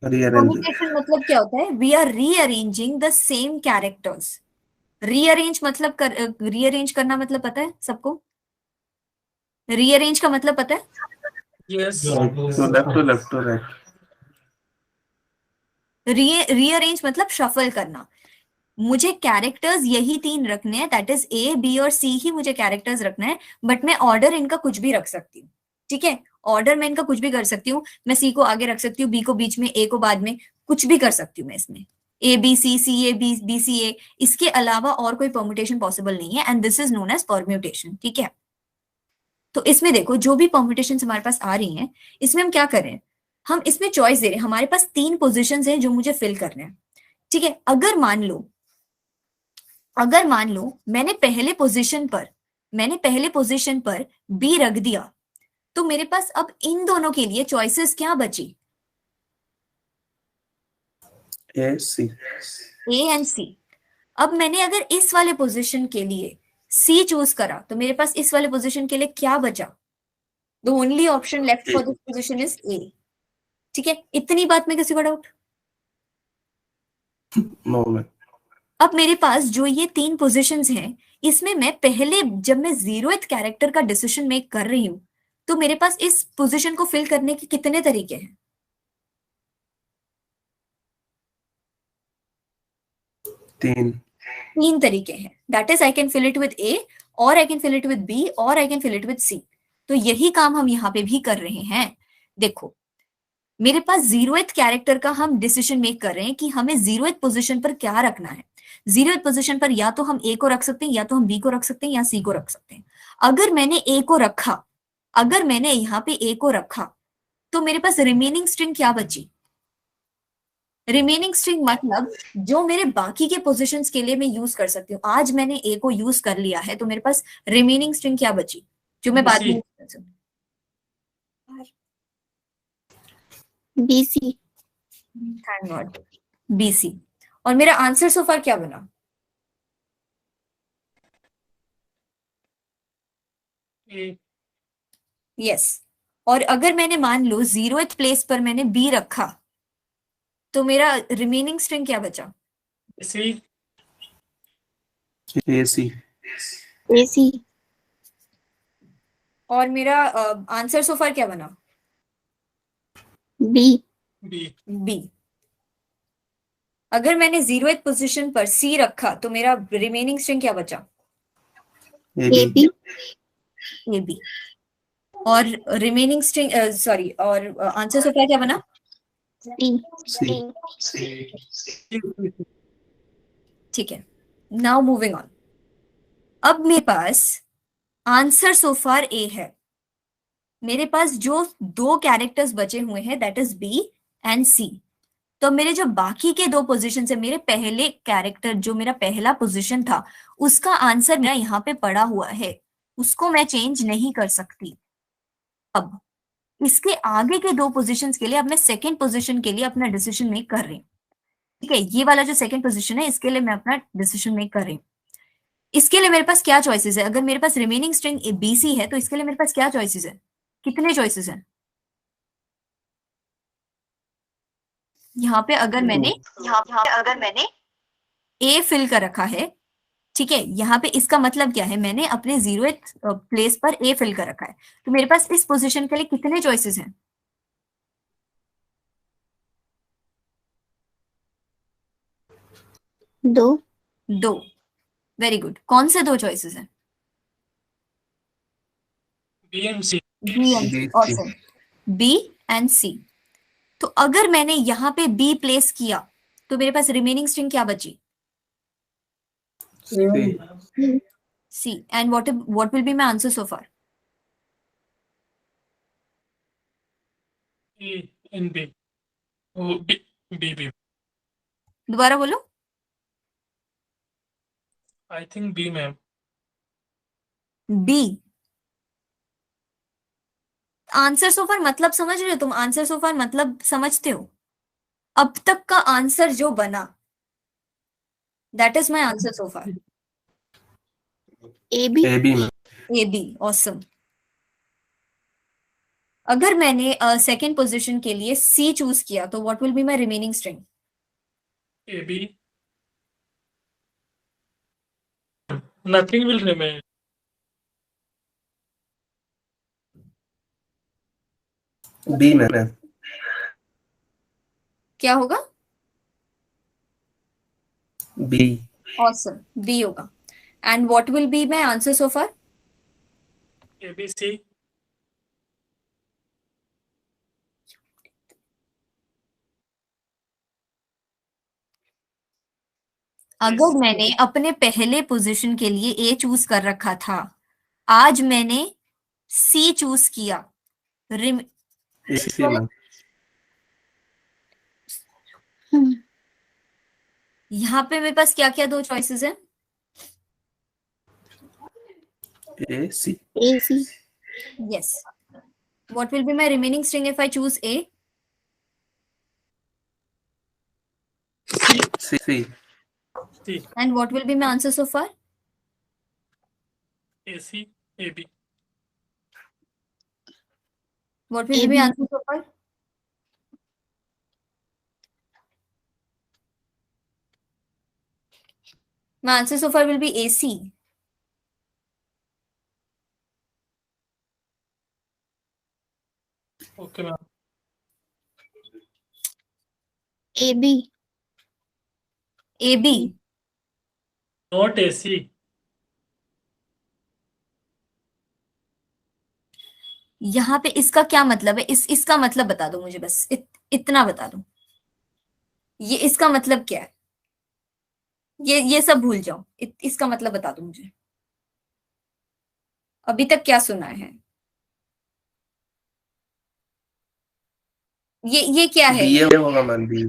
रीअरेंज। परमुटेशन मतलब क्या होता है? We are rearranging the same characters. Rearrange मतलब रीअरेंज करना मतलब पता है सबको? रीअरेंज का मतलब पता है? Yes. To left to right. Rearrange मतलब शफल करना। मुझे कैरेक्टर्स यही 3 रखने हैं, दैट इज ए बी और सी ही मुझे कैरेक्टर्स रखना है, बट मैं ऑर्डर इनका कुछ भी रख सकती हूँ। ठीक है, ऑर्डर मैं इनका कुछ भी कर सकती हूँ। मैं सी को आगे रख सकती हूँ, बी को बीच में, ए को बाद में, कुछ भी कर सकती हूँ मैं इसमें। A B C, C A B, B C A, इसके अलावा और कोई परम्यूटेशन पॉसिबल नहीं है, and this is known as permutation. ठीक है, तो इसमें देखो जो भी परम्यूटेशन हमारे पास आ रही हैं, इसमें हम क्या कर रहे हैं, हम इसमें चॉइस दे रहे हैं। हमारे पास 3 पोजिशन हैं जो मुझे फिल करने हैं। ठीक है, अगर मान लो मैंने पहले पोजीशन पर बी रख दिया, तो मेरे पास अब इन दोनों के लिए चॉइसेस क्या बची? ए सी। ए एंड सी। अब मैंने अगर इस वाले पोजीशन के लिए सी चूज करा, तो मेरे पास इस वाले पोजीशन के लिए क्या बचा? The only option left for this position is a. ठीक है, इतनी बात में किसी को डाउट? No ma'am. अब मेरे पास जो ये 3 पोजीशंस हैं, इसमें मैं पहले जब मैं 0th कैरेक्टर का डिसीजन मेक कर रही हूं, तो मेरे पास इस पोजीशन को फिल करने के कितने तरीके हैं? 3 तरीके हैं। That is I can fill it with A, और I can fill it with B, और I can fill it with C. तो यही काम हम यहाँ पे भी कर रहे हैं। देखो मेरे पास 0th कैरेक्टर का हम डिसीजन मेक कर रहे हैं कि हमें 0th पोजीशन पर क्या रखना है। 0th पोजीशन पर या तो हम ए को रख सकते हैं, या तो हम बी को रख सकते हैं, या सी को रख सकते हैं। अगर मैंने यहाँ पे ए को रखा, तो मेरे पास रिमेनिंग स्ट्रिंग क्या बची? रिमेनिंग स्ट्रिंग मतलब जो मेरे बाकी के पोजीशंस के लिए मैं यूज कर सकती हूँ। आज मैंने ए को यूज कर लिया है, तो मेरे पास रिमेनिंग स्ट्रिंग क्या बची जो मैं बाद में यूज कर सकती हूँ? BC. Thank God, BC. और मेरा आंसर सो फार क्या बना? A. यस। और अगर मैंने मान लो 0th प्लेस पर मैंने बी रखा, तो मेरा रिमेनिंग स्ट्रिंग क्या बचा? C. A C. AC. और मेरा आंसर सो फार क्या बना? B. B. बी। अगर मैंने 0th पोजीशन पर सी रखा, तो मेरा रिमेनिंग स्ट्रिंग क्या बचा? A AB. A B. और रिमेनिंग स्ट्रिंग सॉरी, और आंसर सो फार क्या बना? C. सी। ठीक है, नाउ मूविंग ऑन। अब मेरे पास आंसर सो फार ए है। मेरे पास जो 2 कैरेक्टर्स बचे हुए हैं, that is B and C. तो मेरे जो बाकी के 2 पोजीशन है, मेरे पहले कैरेक्टर जो मेरा पहला पोजीशन था, उसका आंसर मेरा यहाँ पे पड़ा हुआ है, उसको मैं चेंज नहीं कर सकती। अब इसके आगे के 2 पोजीशंस के लिए अब मैं सेकंड पोजीशन के लिए अपना डिसीजन मेक कर रही हूँ। ठीक है, ये वाला जो सेकंड पोजीशन है, इसके लिए मैं अपना डिसीजन मेक कर रही हूँ। इसके लिए मेरे पास क्या चॉइसेस है? अगर मेरे पास रिमेनिंग स्ट्रिंग बीसी है, तो इसके लिए मेरे पास क्या चॉइसेस है? कितने चॉइसेस हैं यहाँ पे? अगर मैंने ए फिल कर रखा है, ठीक है, यहाँ पे इसका मतलब क्या है, मैंने अपने 0th प्लेस पर ए फिल कर रखा है, तो मेरे पास इस पोजीशन के लिए कितने चॉइसेस हैं? 2, 2। वेरी गुड, कौन से 2 चॉइसेस हैं? B and C. B and C, B, C. Awesome, B and C. तो अगर मैंने यहाँ पे बी प्लेस किया तो मेरे पास रिमेनिंग स्ट्रिंग क्या बची? C. C. And what will be my answer so far? A and B. Oh, B. दोबारा बोलो। I think B, ma'am. B. Answer so far मतलब समझ रहे हो तुम? आंसर सो फार मतलब समझते हो? अब तक का आंसर जो बना, that is my answer so far. AB, A, B, ma'am. A B, awesome. अगर मैंने सेकंड पोजीशन के लिए सी चूज किया तो what will be my remaining string? A, B. Nothing will remain. B, ma'am. क्या होगा? B. ऑसम, बी होगा। And what will be my answer so far? A, B, C. अगर मैंने अपने पहले पोजीशन के लिए ए चूज कर रखा था, आज मैंने सी चूज किया, रिम A, C, ma'am. यहाँ पे मेरे पास क्या क्या 2 चॉइसेस हैं? A, C. AC, yes. What will be my remaining string if I choose a? C. C. C. And what will be my answer so far? A, C, A, B. What will be my answer so far? My answer so far will be AC. Okay, ma'am. AB, AB। Not AC. यहाँ पे इसका क्या मतलब है? इसका मतलब बता दो मुझे, बस इतना बता दो। ये इसका मतलब क्या है? ये सब भूल जाओ, इसका मतलब बता दो मुझे। अभी तक क्या सुना है? ये क्या है? B होगा मैम, B.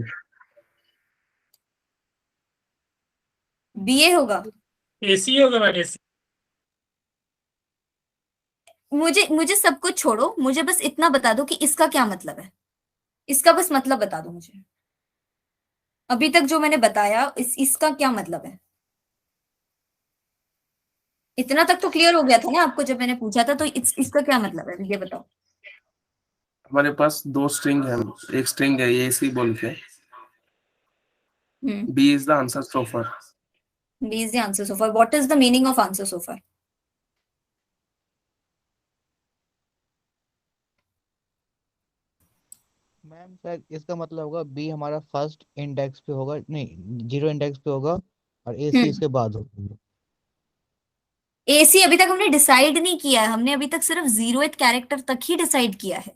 बीए होगा? AC होगा मैम, AC. मुझे सब कुछ छोड़ो, मुझे बस इतना बता दो कि इसका क्या मतलब है। इसका बस मतलब बता दो मुझे। अभी तक जो मैंने बताया, इसका क्या मतलब है? इतना तक तो क्लियर हो गया था ना आपको जब मैंने पूछा था, तो इसका क्या मतलब है ये बताओ। हमारे पास 2 स्ट्रिंग है, एक स्ट्रिंग है A, C बोल के. B is the answer so far. B is the answer so far. What is the meaning of answer so far? Ma'am शायद इसका मतलब होगा बी हमारा फर्स्ट इंडेक्स पे होगा, नहीं 0 इंडेक्स पे होगा, और ए सी इसके बाद होगा। AC अभी तक हमने डिसाइड नहीं किया है, हमने अभी तक सिर्फ 0th कैरेक्टर तक ही डिसाइड किया है।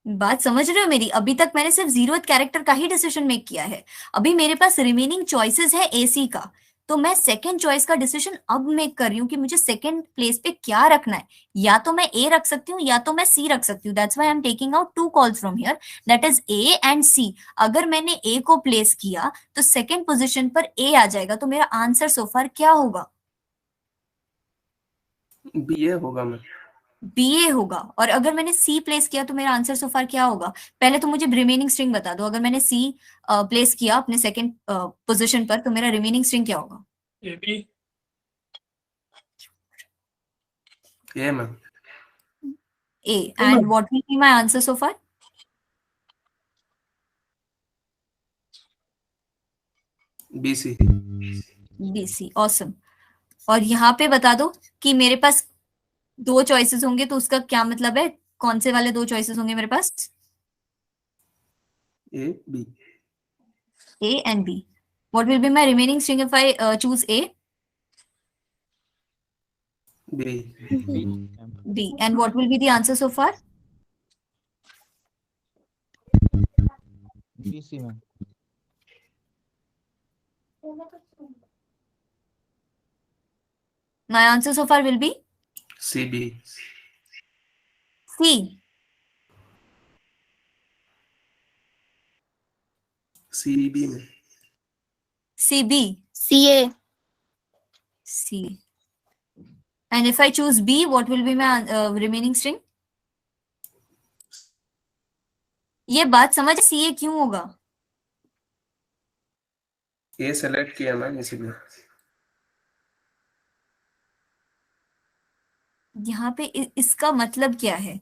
बात समझ रहे हो मेरी? अभी तक मैंने सिर्फ 0th कैरेक्टर का ही डिसीजन मेक किया है। अभी मेरे पास रिमेनिंग चॉइसेस है AC का, तो मैं सेकंड चॉइस का डिसीजन अब मेक कर रही हूँ कि मुझे सेकंड प्लेस पे क्या रखना है। या तो मैं A रख सकती हूँ या तो मैं C रख सकती हूँ। That's why I am taking out 2 calls from here, that is A and C। अगर मैंने A को प्लेस किया तो सेकंड पोजीशन पर A आ जाएगा, तो मेरा आंसर सोफार क्या होगा? B होगा मैम. BA होगा। और अगर मैंने C प्लेस किया तो मेरा आंसर सोफार क्या होगा? पहले तो मुझे रिमेनिंग स्ट्रिंग बता दो। अगर मैंने C प्लेस किया अपने सेकंड पोजीशन पर तो मेरा रिमेनिंग स्ट्रिंग क्या होगा? AB. A ma'am. A। And what will be my answer so far? BC. BC, awesome. और यहाँ पे बता दो कि मेरे पास दो चॉइसेस होंगे, तो उसका क्या मतलब है? कौन से वाले दो चॉइसेस होंगे मेरे पास? A, B. A and B. What will be my remaining string if I choose A? B. B. B. And what will be the answer so far? BC ma'am. My answer so far will be CB. C. CB में. CB. CA. C. And if I choose B, what will be my remaining string? ये बात समझ, CA क्यों होगा? A select किया ma'am इसीलिए. यहाँ पे इसका मतलब क्या है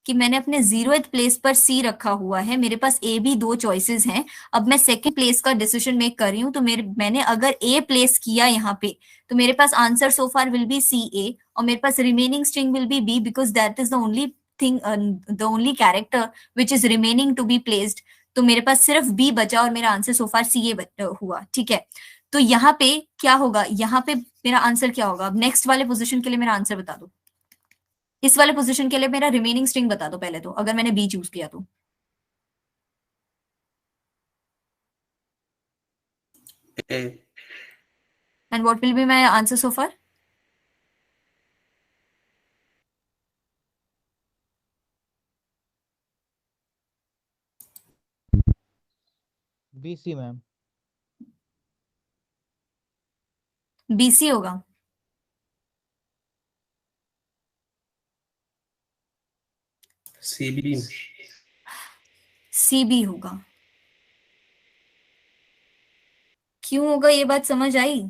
कि मैंने अपने 0th प्लेस पर C रखा हुआ है, मेरे पास A B दो चॉइसेस हैं, अब मैं सेकंड प्लेस का डिसीजन मेक कर रही हूँ, तो मैंने अगर A प्लेस किया यहाँ पे, तो मेरे पास answer so far will be CA, और मेरे पास remaining string will be B, because that is the only thing, the only character which is remaining to be placed. तो मेरे पास सिर्फ B बचा और मेरा आंसर सो फार CA हुआ, ठीक है। तो यहाँ पे क्या होगा, यहाँ पे मेरा आंसर क्या होगा? अब नेक्स्ट वाले पोजिशन के लिए मेरा आंसर बता दो, इस वाले पोजीशन के लिए मेरा रिमेनिंग स्ट्रिंग बता दो पहले तो, अगर मैंने बी चूज किया तो। A. And what will be my answer so far? BC ma'am. BC होगा। CB में. सीबी होगा। क्यों होगा, ये बात समझ आई?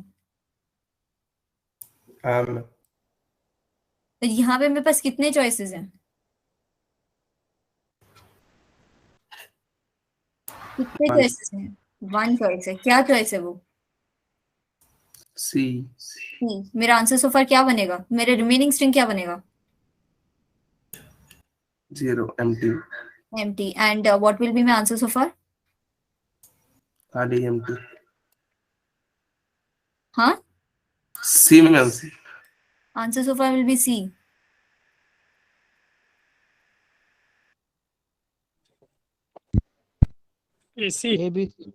हाँ मैम. तो यहाँ पे मेरे पास कितने चॉइसेस हैं? कितने One. चॉइसेस हैं? वन चॉइस है। क्या चॉइस है वो? C. मेरा आंसर सो फार क्या बनेगा? मेरे रिमेनिंग स्ट्रिंग क्या बनेगा? 0. Empty. Empty. And what will be my answer so far? खाली empty. हाँ, C में ma'am. Answer so far will be C. AC. ABC.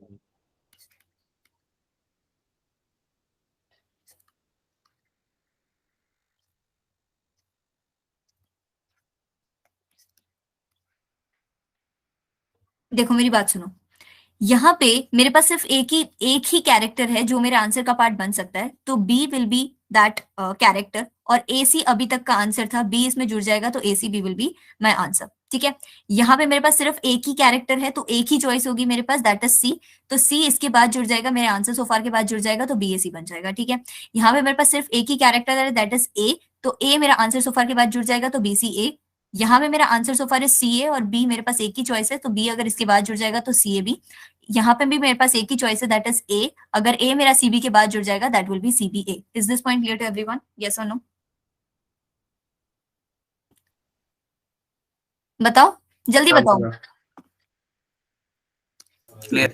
देखो मेरी बात सुनो, यहाँ पे मेरे पास सिर्फ एक ही कैरेक्टर है जो मेरे आंसर का पार्ट बन सकता है, तो B will be that character, और ए सी अभी तक का आंसर था, बी इसमें जुड़ जाएगा तो A C B will be my answer, ठीक है। यहाँ पे मेरे पास सिर्फ एक ही कैरेक्टर है, तो एक ही चॉइस होगी मेरे पास, दैट इज सी, तो सी इसके बाद जुड़ जाएगा, मेरे आंसर सोफार के बाद जुड़ जाएगा, तो बी ए सी बन जाएगा, ठीक है। यहाँ पे मेरे पास सिर्फ एक ही कैरेक्टर है, दैट इज ए, तो ए मेरा आंसर सोफार के बाद जुड़ जाएगा, तो बी सी ए। यहाँ पे मेरा आंसर सो फार इज सी ए, और बी मेरे पास एक ही चॉइस है, तो बी अगर इसके बाद जुड़ जाएगा तो सी ए बी। यहाँ पे भी मेरे पास एक ही चॉइस है, दैट इज ए, अगर ए मेरा सी बी के बाद जुड़ जाएगा that will be C B A. Is this point clear to everyone? Yes और नो? बताओ, जल्दी बताओ। Clear.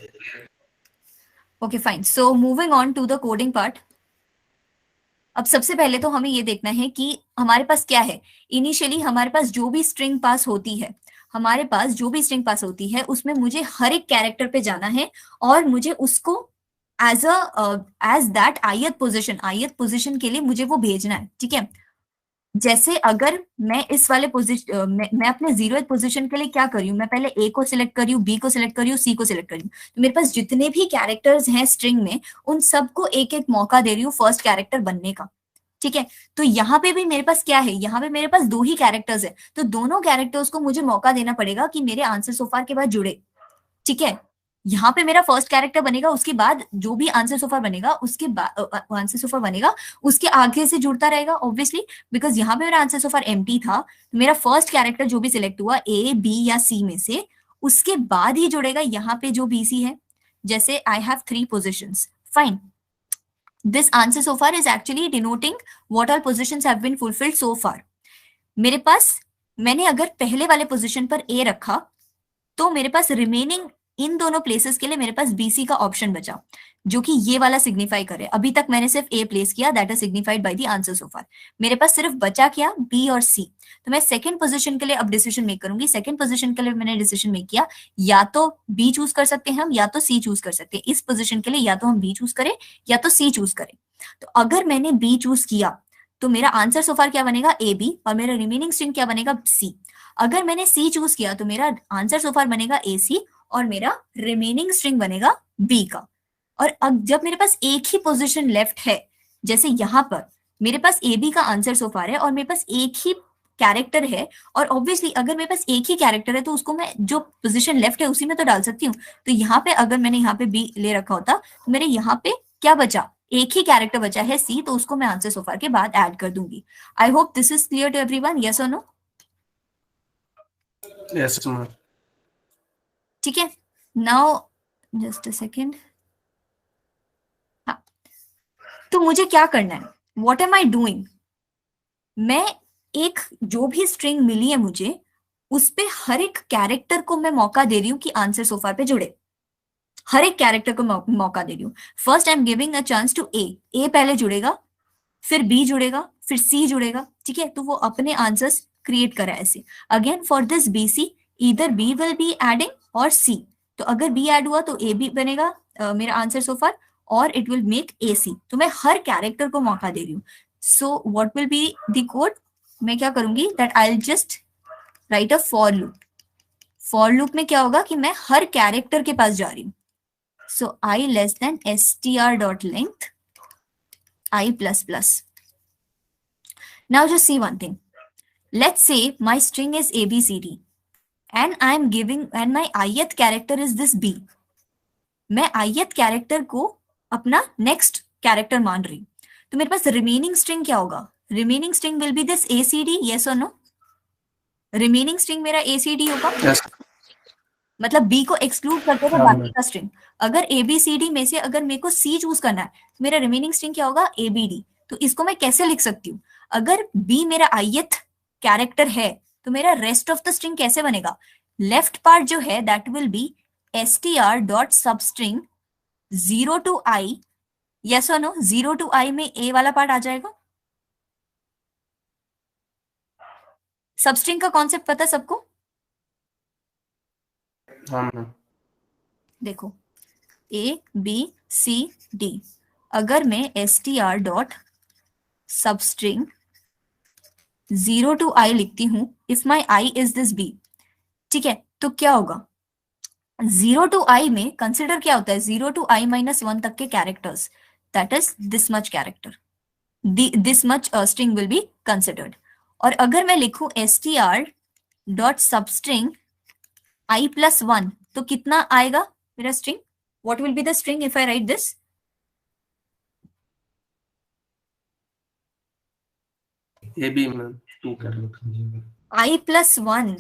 Okay fine, so moving on to the coding part. अब सबसे पहले तो हमें ये देखना है कि हमारे पास क्या है। इनिशियली हमारे पास जो भी स्ट्रिंग पास होती है, हमारे पास जो भी स्ट्रिंग पास होती है उसमें मुझे हर एक कैरेक्टर पे जाना है, और मुझे उसको एज दैट आयत पोजीशन के लिए मुझे वो भेजना है, ठीक है। जैसे अगर मैं इस वाले पोजीशन मैं अपने 0th पोजीशन के लिए क्या कर रही हूँ, मैं पहले ए को सिलेक्ट करी हूँ, बी को सिलेक्ट करी हूँ, सी को सिलेक्ट करी हूँ, तो मेरे पास जितने भी कैरेक्टर्स हैं स्ट्रिंग में, उन सबको एक एक मौका दे रही हूँ फर्स्ट कैरेक्टर बनने का, ठीक है। तो यहाँ पे भी मेरे पास क्या है, यहाँ पे मेरे पास दो ही कैरेक्टर्स है, तो दोनों कैरेक्टर्स को मुझे मौका देना पड़ेगा कि मेरे आंसर सोफार के बाद जुड़े, ठीक है। यहाँ पे मेरा फर्स्ट कैरेक्टर बनेगा, उसके बाद जो भी आंसर सोफार बनेगा, उसके बाद आंसर सोफार बनेगा, उसके आगे से जुड़ता रहेगा ऑब्वियसली, बिकॉज यहाँ पे मेरा आंसर सोफार एम्प्टी था, तो मेरा फर्स्ट कैरेक्टर जो भी सिलेक्ट हुआ ए बी या सी में से, उसके बाद ही जुड़ेगा यहाँ पे जो बी सी है। जैसे I have 3 positions, Fine. This answer so far is actually denoting what all positions have been fulfilled so far. मेरे पास, मैंने अगर पहले वाले पोजीशन पर ए रखा तो मेरे पास रिमेनिंग इन दोनों प्लेसेस के लिए मेरे पास बीसी का ऑप्शन बचा, जो कि ये वाला सिग्निफाई करे. अभी तक मैंने सिर्फ ए प्लेस किया, that is signified by the answer so far. मेरे पास सिर्फ बचा क्या, बी और सी. तो मैं सेकंड पोजीशन के लिए अब डिसीजन मेक करूंगी. सेकंड पोजीशन के लिए मैंने डिसीजन मेक किया, या तो बी चूज कर सकते हैं हम, या तो सी चूज कर सकते हैं. इस पोजीशन के लिए या तो हम बी चूज करें या तो सी चूज करें. तो अगर मैंने बी चूज किया तो मेरा आंसर सो फार क्या बनेगा, ए बी, और मेरा रिमेनिंग स्ट्रिंग क्या बनेगा, सी. अगर मैंने सी चूज किया तो मेरा आंसर सो फार बनेगा ए सी, और मेरा रिमेनिंग स्ट्रिंग बनेगा बी का. और अब जब मेरे पास एक ही पोजीशन लेफ्ट है, जैसे यहाँ पर मेरे पास ए बी का आंसर सो फार है और मेरे पास एक ही कैरेक्टर है, और ऑब्वियसली अगर मेरे पास एक ही कैरेक्टर है तो उसको मैं जो पोजीशन लेफ्ट है उसी में तो डाल सकती हूँ. तो यहाँ पे अगर मैंने यहाँ पे बी ले रखा होता तो मेरे यहाँ पे क्या बचा, एक ही कैरेक्टर बचा है सी, तो उसको मैं आंसर सो फार के बाद ऐड कर दूंगी. I hope this is clear to everyone. Yes और नो? Yes, ma'am. ठीक है. Now just a second. हाँ, तो मुझे क्या करना है, व्हाट एम आई डूइंग. मैं एक जो भी स्ट्रिंग मिली है मुझे, उस पे हर एक कैरेक्टर को मैं मौका दे रही हूँ कि आंसर सो फार पे जुड़े. हर एक कैरेक्टर को मौका दे रही हूँ. First I am giving a chance to A. A पहले जुड़ेगा, फिर बी जुड़ेगा, फिर सी जुड़ेगा. ठीक है, तो वो अपने आंसर्स क्रिएट करा ऐसे. Again for this B C, either B will be adding or C. तो अगर बी ऐड हुआ तो ए बी बनेगा मेरा आंसर सो फार, और इट विल मेक ए सी. तो मैं हर कैरेक्टर को मौका दे रही हूँ. सो what will be the code, मैं क्या करूंगी, that I will just right a for loop. For loop में क्या होगा कि मैं हर कैरेक्टर के पास जा रही हूँ. So I less than str dot length I plus plus. Now just see one thing. Let's say my string is ABCD and I am giving, and my ith character is this B. मैं ith character को अपना next character मान रही हूँ. तो मेरे पास remaining string क्या होगा, remaining string will be this ACD. Yes or no? Remaining string मेरा ACD होगा. Yes. मतलब बी को एक्सक्लूड करते हुए हाँ, बाकी मैम. का स्ट्रिंग. अगर ए बी सी डी में से अगर मेरे को सी चूज करना है, मेरा रिमेनिंग स्ट्रिंग क्या होगा, ए बी डी. तो इसको मैं कैसे लिख सकती हूँ, अगर बी मेरा ith कैरेक्टर है तो मेरा रेस्ट ऑफ द स्ट्रिंग कैसे बनेगा. लेफ्ट पार्ट जो है that will B str dot substring 0 to i. Yes और नो? 0 to i में ए वाला पार्ट आ जाएगा. सबस्ट्रिंग का कॉन्सेप्ट पता सबको? हाँ मैम. देखो, ए बी सी डी, अगर मैं str dot substring 0 to i लिखती हूं, if my i is this b, ठीक है, तो क्या होगा, 0 to i में कंसिडर क्या होता है, 0 to i minus 1 तक के characters, that is this much character, this much string will be considered. और अगर मैं लिखूं str dot substring i plus 1, तो कितना आएगा मेरा स्ट्रिंग, what will be the string if I write this. A B ma'am 2 कर लो. i plus 1,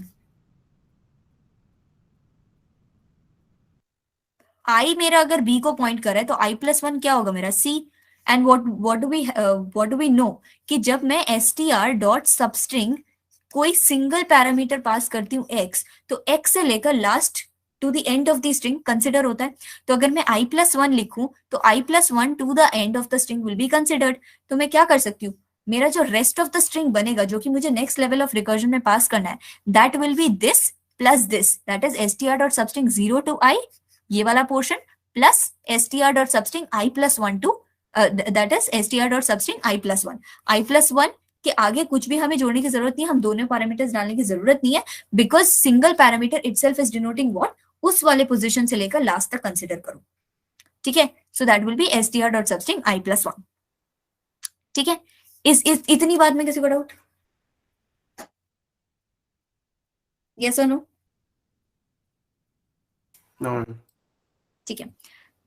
i मेरा अगर b को पॉइंट कर रहा है तो i plus 1 क्या होगा मेरा c. एंड what do we know कि जब मैं str डॉट सबस्ट्रिंग कोई सिंगल पैरामीटर पास करती हूँ x, तो x से लेकर last to the end of the string consider होता है. तो अगर मैं i plus 1 लिखूं तो i plus 1 to the end of the string will be considered. तो मैं क्या कर सकती हूँ, मेरा जो रेस्ट ऑफ द स्ट्रिंग बनेगा जो कि मुझे नेक्स्ट लेवल ऑफ रिकर्जन में पास करना है, that will be this plus this, that is str dot substring 0 to i, ये वाला portion, plus str dot substring i plus 1 to that is str dot substring i plus 1. i plus 1 के आगे कुछ भी हमें जोड़ने की जरूरत नहीं है, हम दोनों पैरामीटर्स डालने की जरूरत नहीं है, because single parameter itself is denoting what, उस वाले पोजीशन से लेकर लास्ट तक कंसिडर करो. ठीक है, सो that will B str dot substring i plus 1. ठीक है, इस इतनी बात में किसी को डाउट? यस और नो? नो. ठीक है,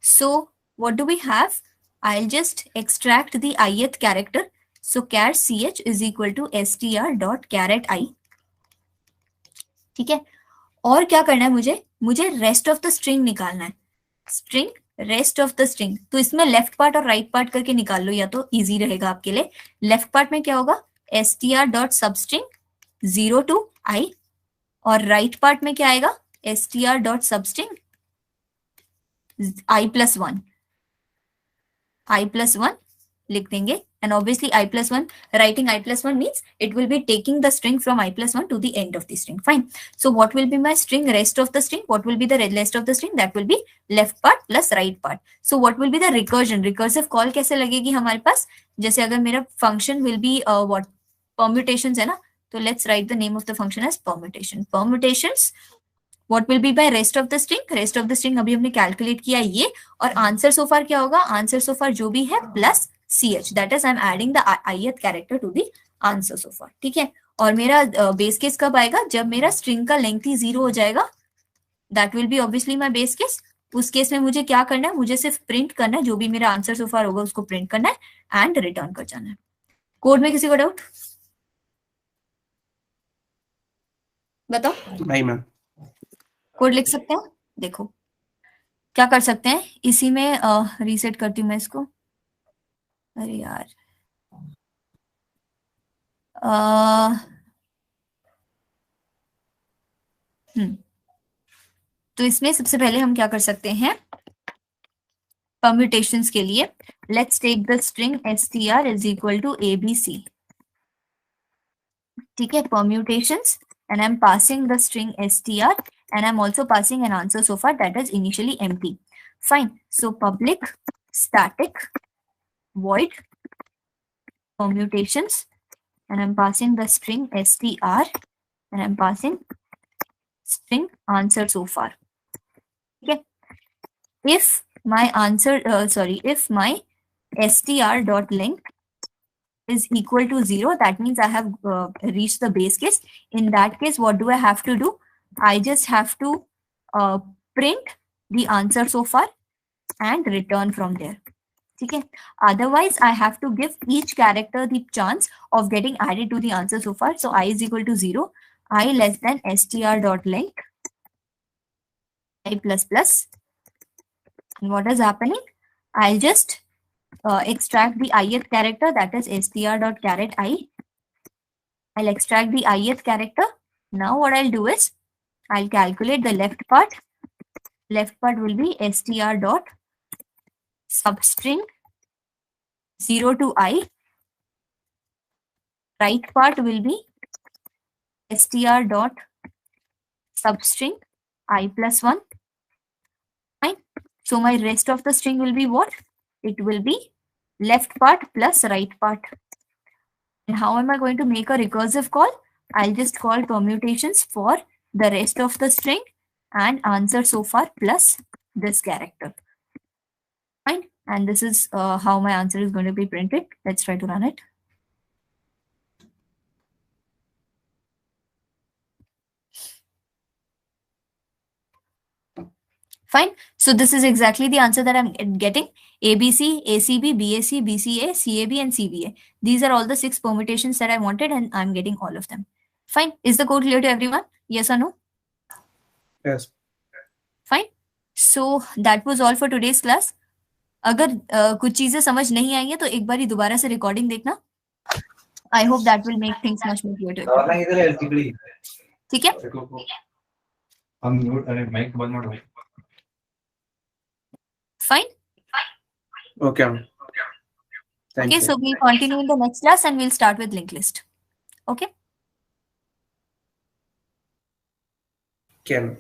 so what do we have, I'll just extract the ith character. So char ch is equal to str dot caret I. ठीक है, और क्या करना है मुझे रेस्ट ऑफ द स्ट्रिंग निकालना है. String rest of the string, तो इसमें लेफ्ट पार्ट और राइट पार्ट करके निकाल लो, या तो इजी रहेगा आपके लिए। लेफ्ट पार्ट में क्या होगा, str.substring 0 to I, और राइट पार्ट में क्या आएगा, str.substring I+1, I+1 लिख देंगे, and obviously I+1, writing I+1 means it will be taking the string from I+1 to the end of the string. Fine. So what will be my string rest of the string? What will be the rest of the string? That will be left part plus right part. So what will be the recursion? Recursive call कैसे लगेगी हमारे पास? जैसे अगर मेरा function will be what permutations है ना, तो let's write the name of the function as permutation. Permutations. What will be by rest of the string? Rest of the string अभी हमने कैलकुलेट किया ये, और आंसर सो फार क्या होगा, आंसर सो फार जो भी है plus ch, that is I am adding the ith character to the answer so far, ठीक है। और मेरा बेस केस कब आएगा, जब मेरा स्ट्रिंग का लेंथ ही 0 हो जाएगा, that will B obviously my base case. उस केस में मुझे क्या करना है, मुझे सिर्फ प्रिंट करना है, जो भी मेरा आंसर सो फार होगा उसको प्रिंट करना है एंड रिटर्न कर जाना है। कोड में किसी को डाउट बताओ? नहीं मैम। कोड लिख सकते हैं, देखो क्या कर सकते हैं इसी में, रीसेट करती हूँ मैं इसको, अरे यार तो इसमें सबसे पहले हम क्या कर सकते हैं, परम्यूटेशंस के लिए let's take the string str is equal to abc, ठीक है, permutations, and I'm passing the string str and I'm also passing an answer so far that is initially empty. Fine. So public static void permutations, and I'm passing the string str and I'm passing string answer so far. Okay. If my answer, if my str.length is equal to 0, that means I have reached the base case. In that case, what do I have to do? I just have to print the answer so far and return from there. Okay. Otherwise, I have to give each character the chance of getting added to the answer so far. So I is equal to 0, I less than str.length, I plus plus. And what is happening? I'll just extract the ith character, that is str.caret I. I'll extract the ith character. Now what I'll do is I'll calculate the left part. Left part will be str.substring 0 to I. Right part will be str.substring I+1. Fine. So my rest of the string will be what? It will be left part plus right part. And how am I going to make a recursive call? I'll just call permutations for the rest of the string and answer so far plus this character. Fine. And this is how my answer is going to be printed. Let's try to run it. Fine. So this is exactly the answer that I'm getting. ABC, ACB, BAC, BCA, CAB, and CBA. These are all the 6 permutations that I wanted, and I'm getting all of them. Fine. Is the code clear to everyone? Yes or no? Yes. Fine. So that was all for today's class. अगर कुछ चीजें समझ नहीं आई है तो एक बारी दोबारा से रिकॉर्डिंग देखना. I hope that will make things much more clear to everyone. ठीक है? Fine. Okay. Thank Okay, you. so we'll continue in the next class and we'll start with linked list. Okay. Okay.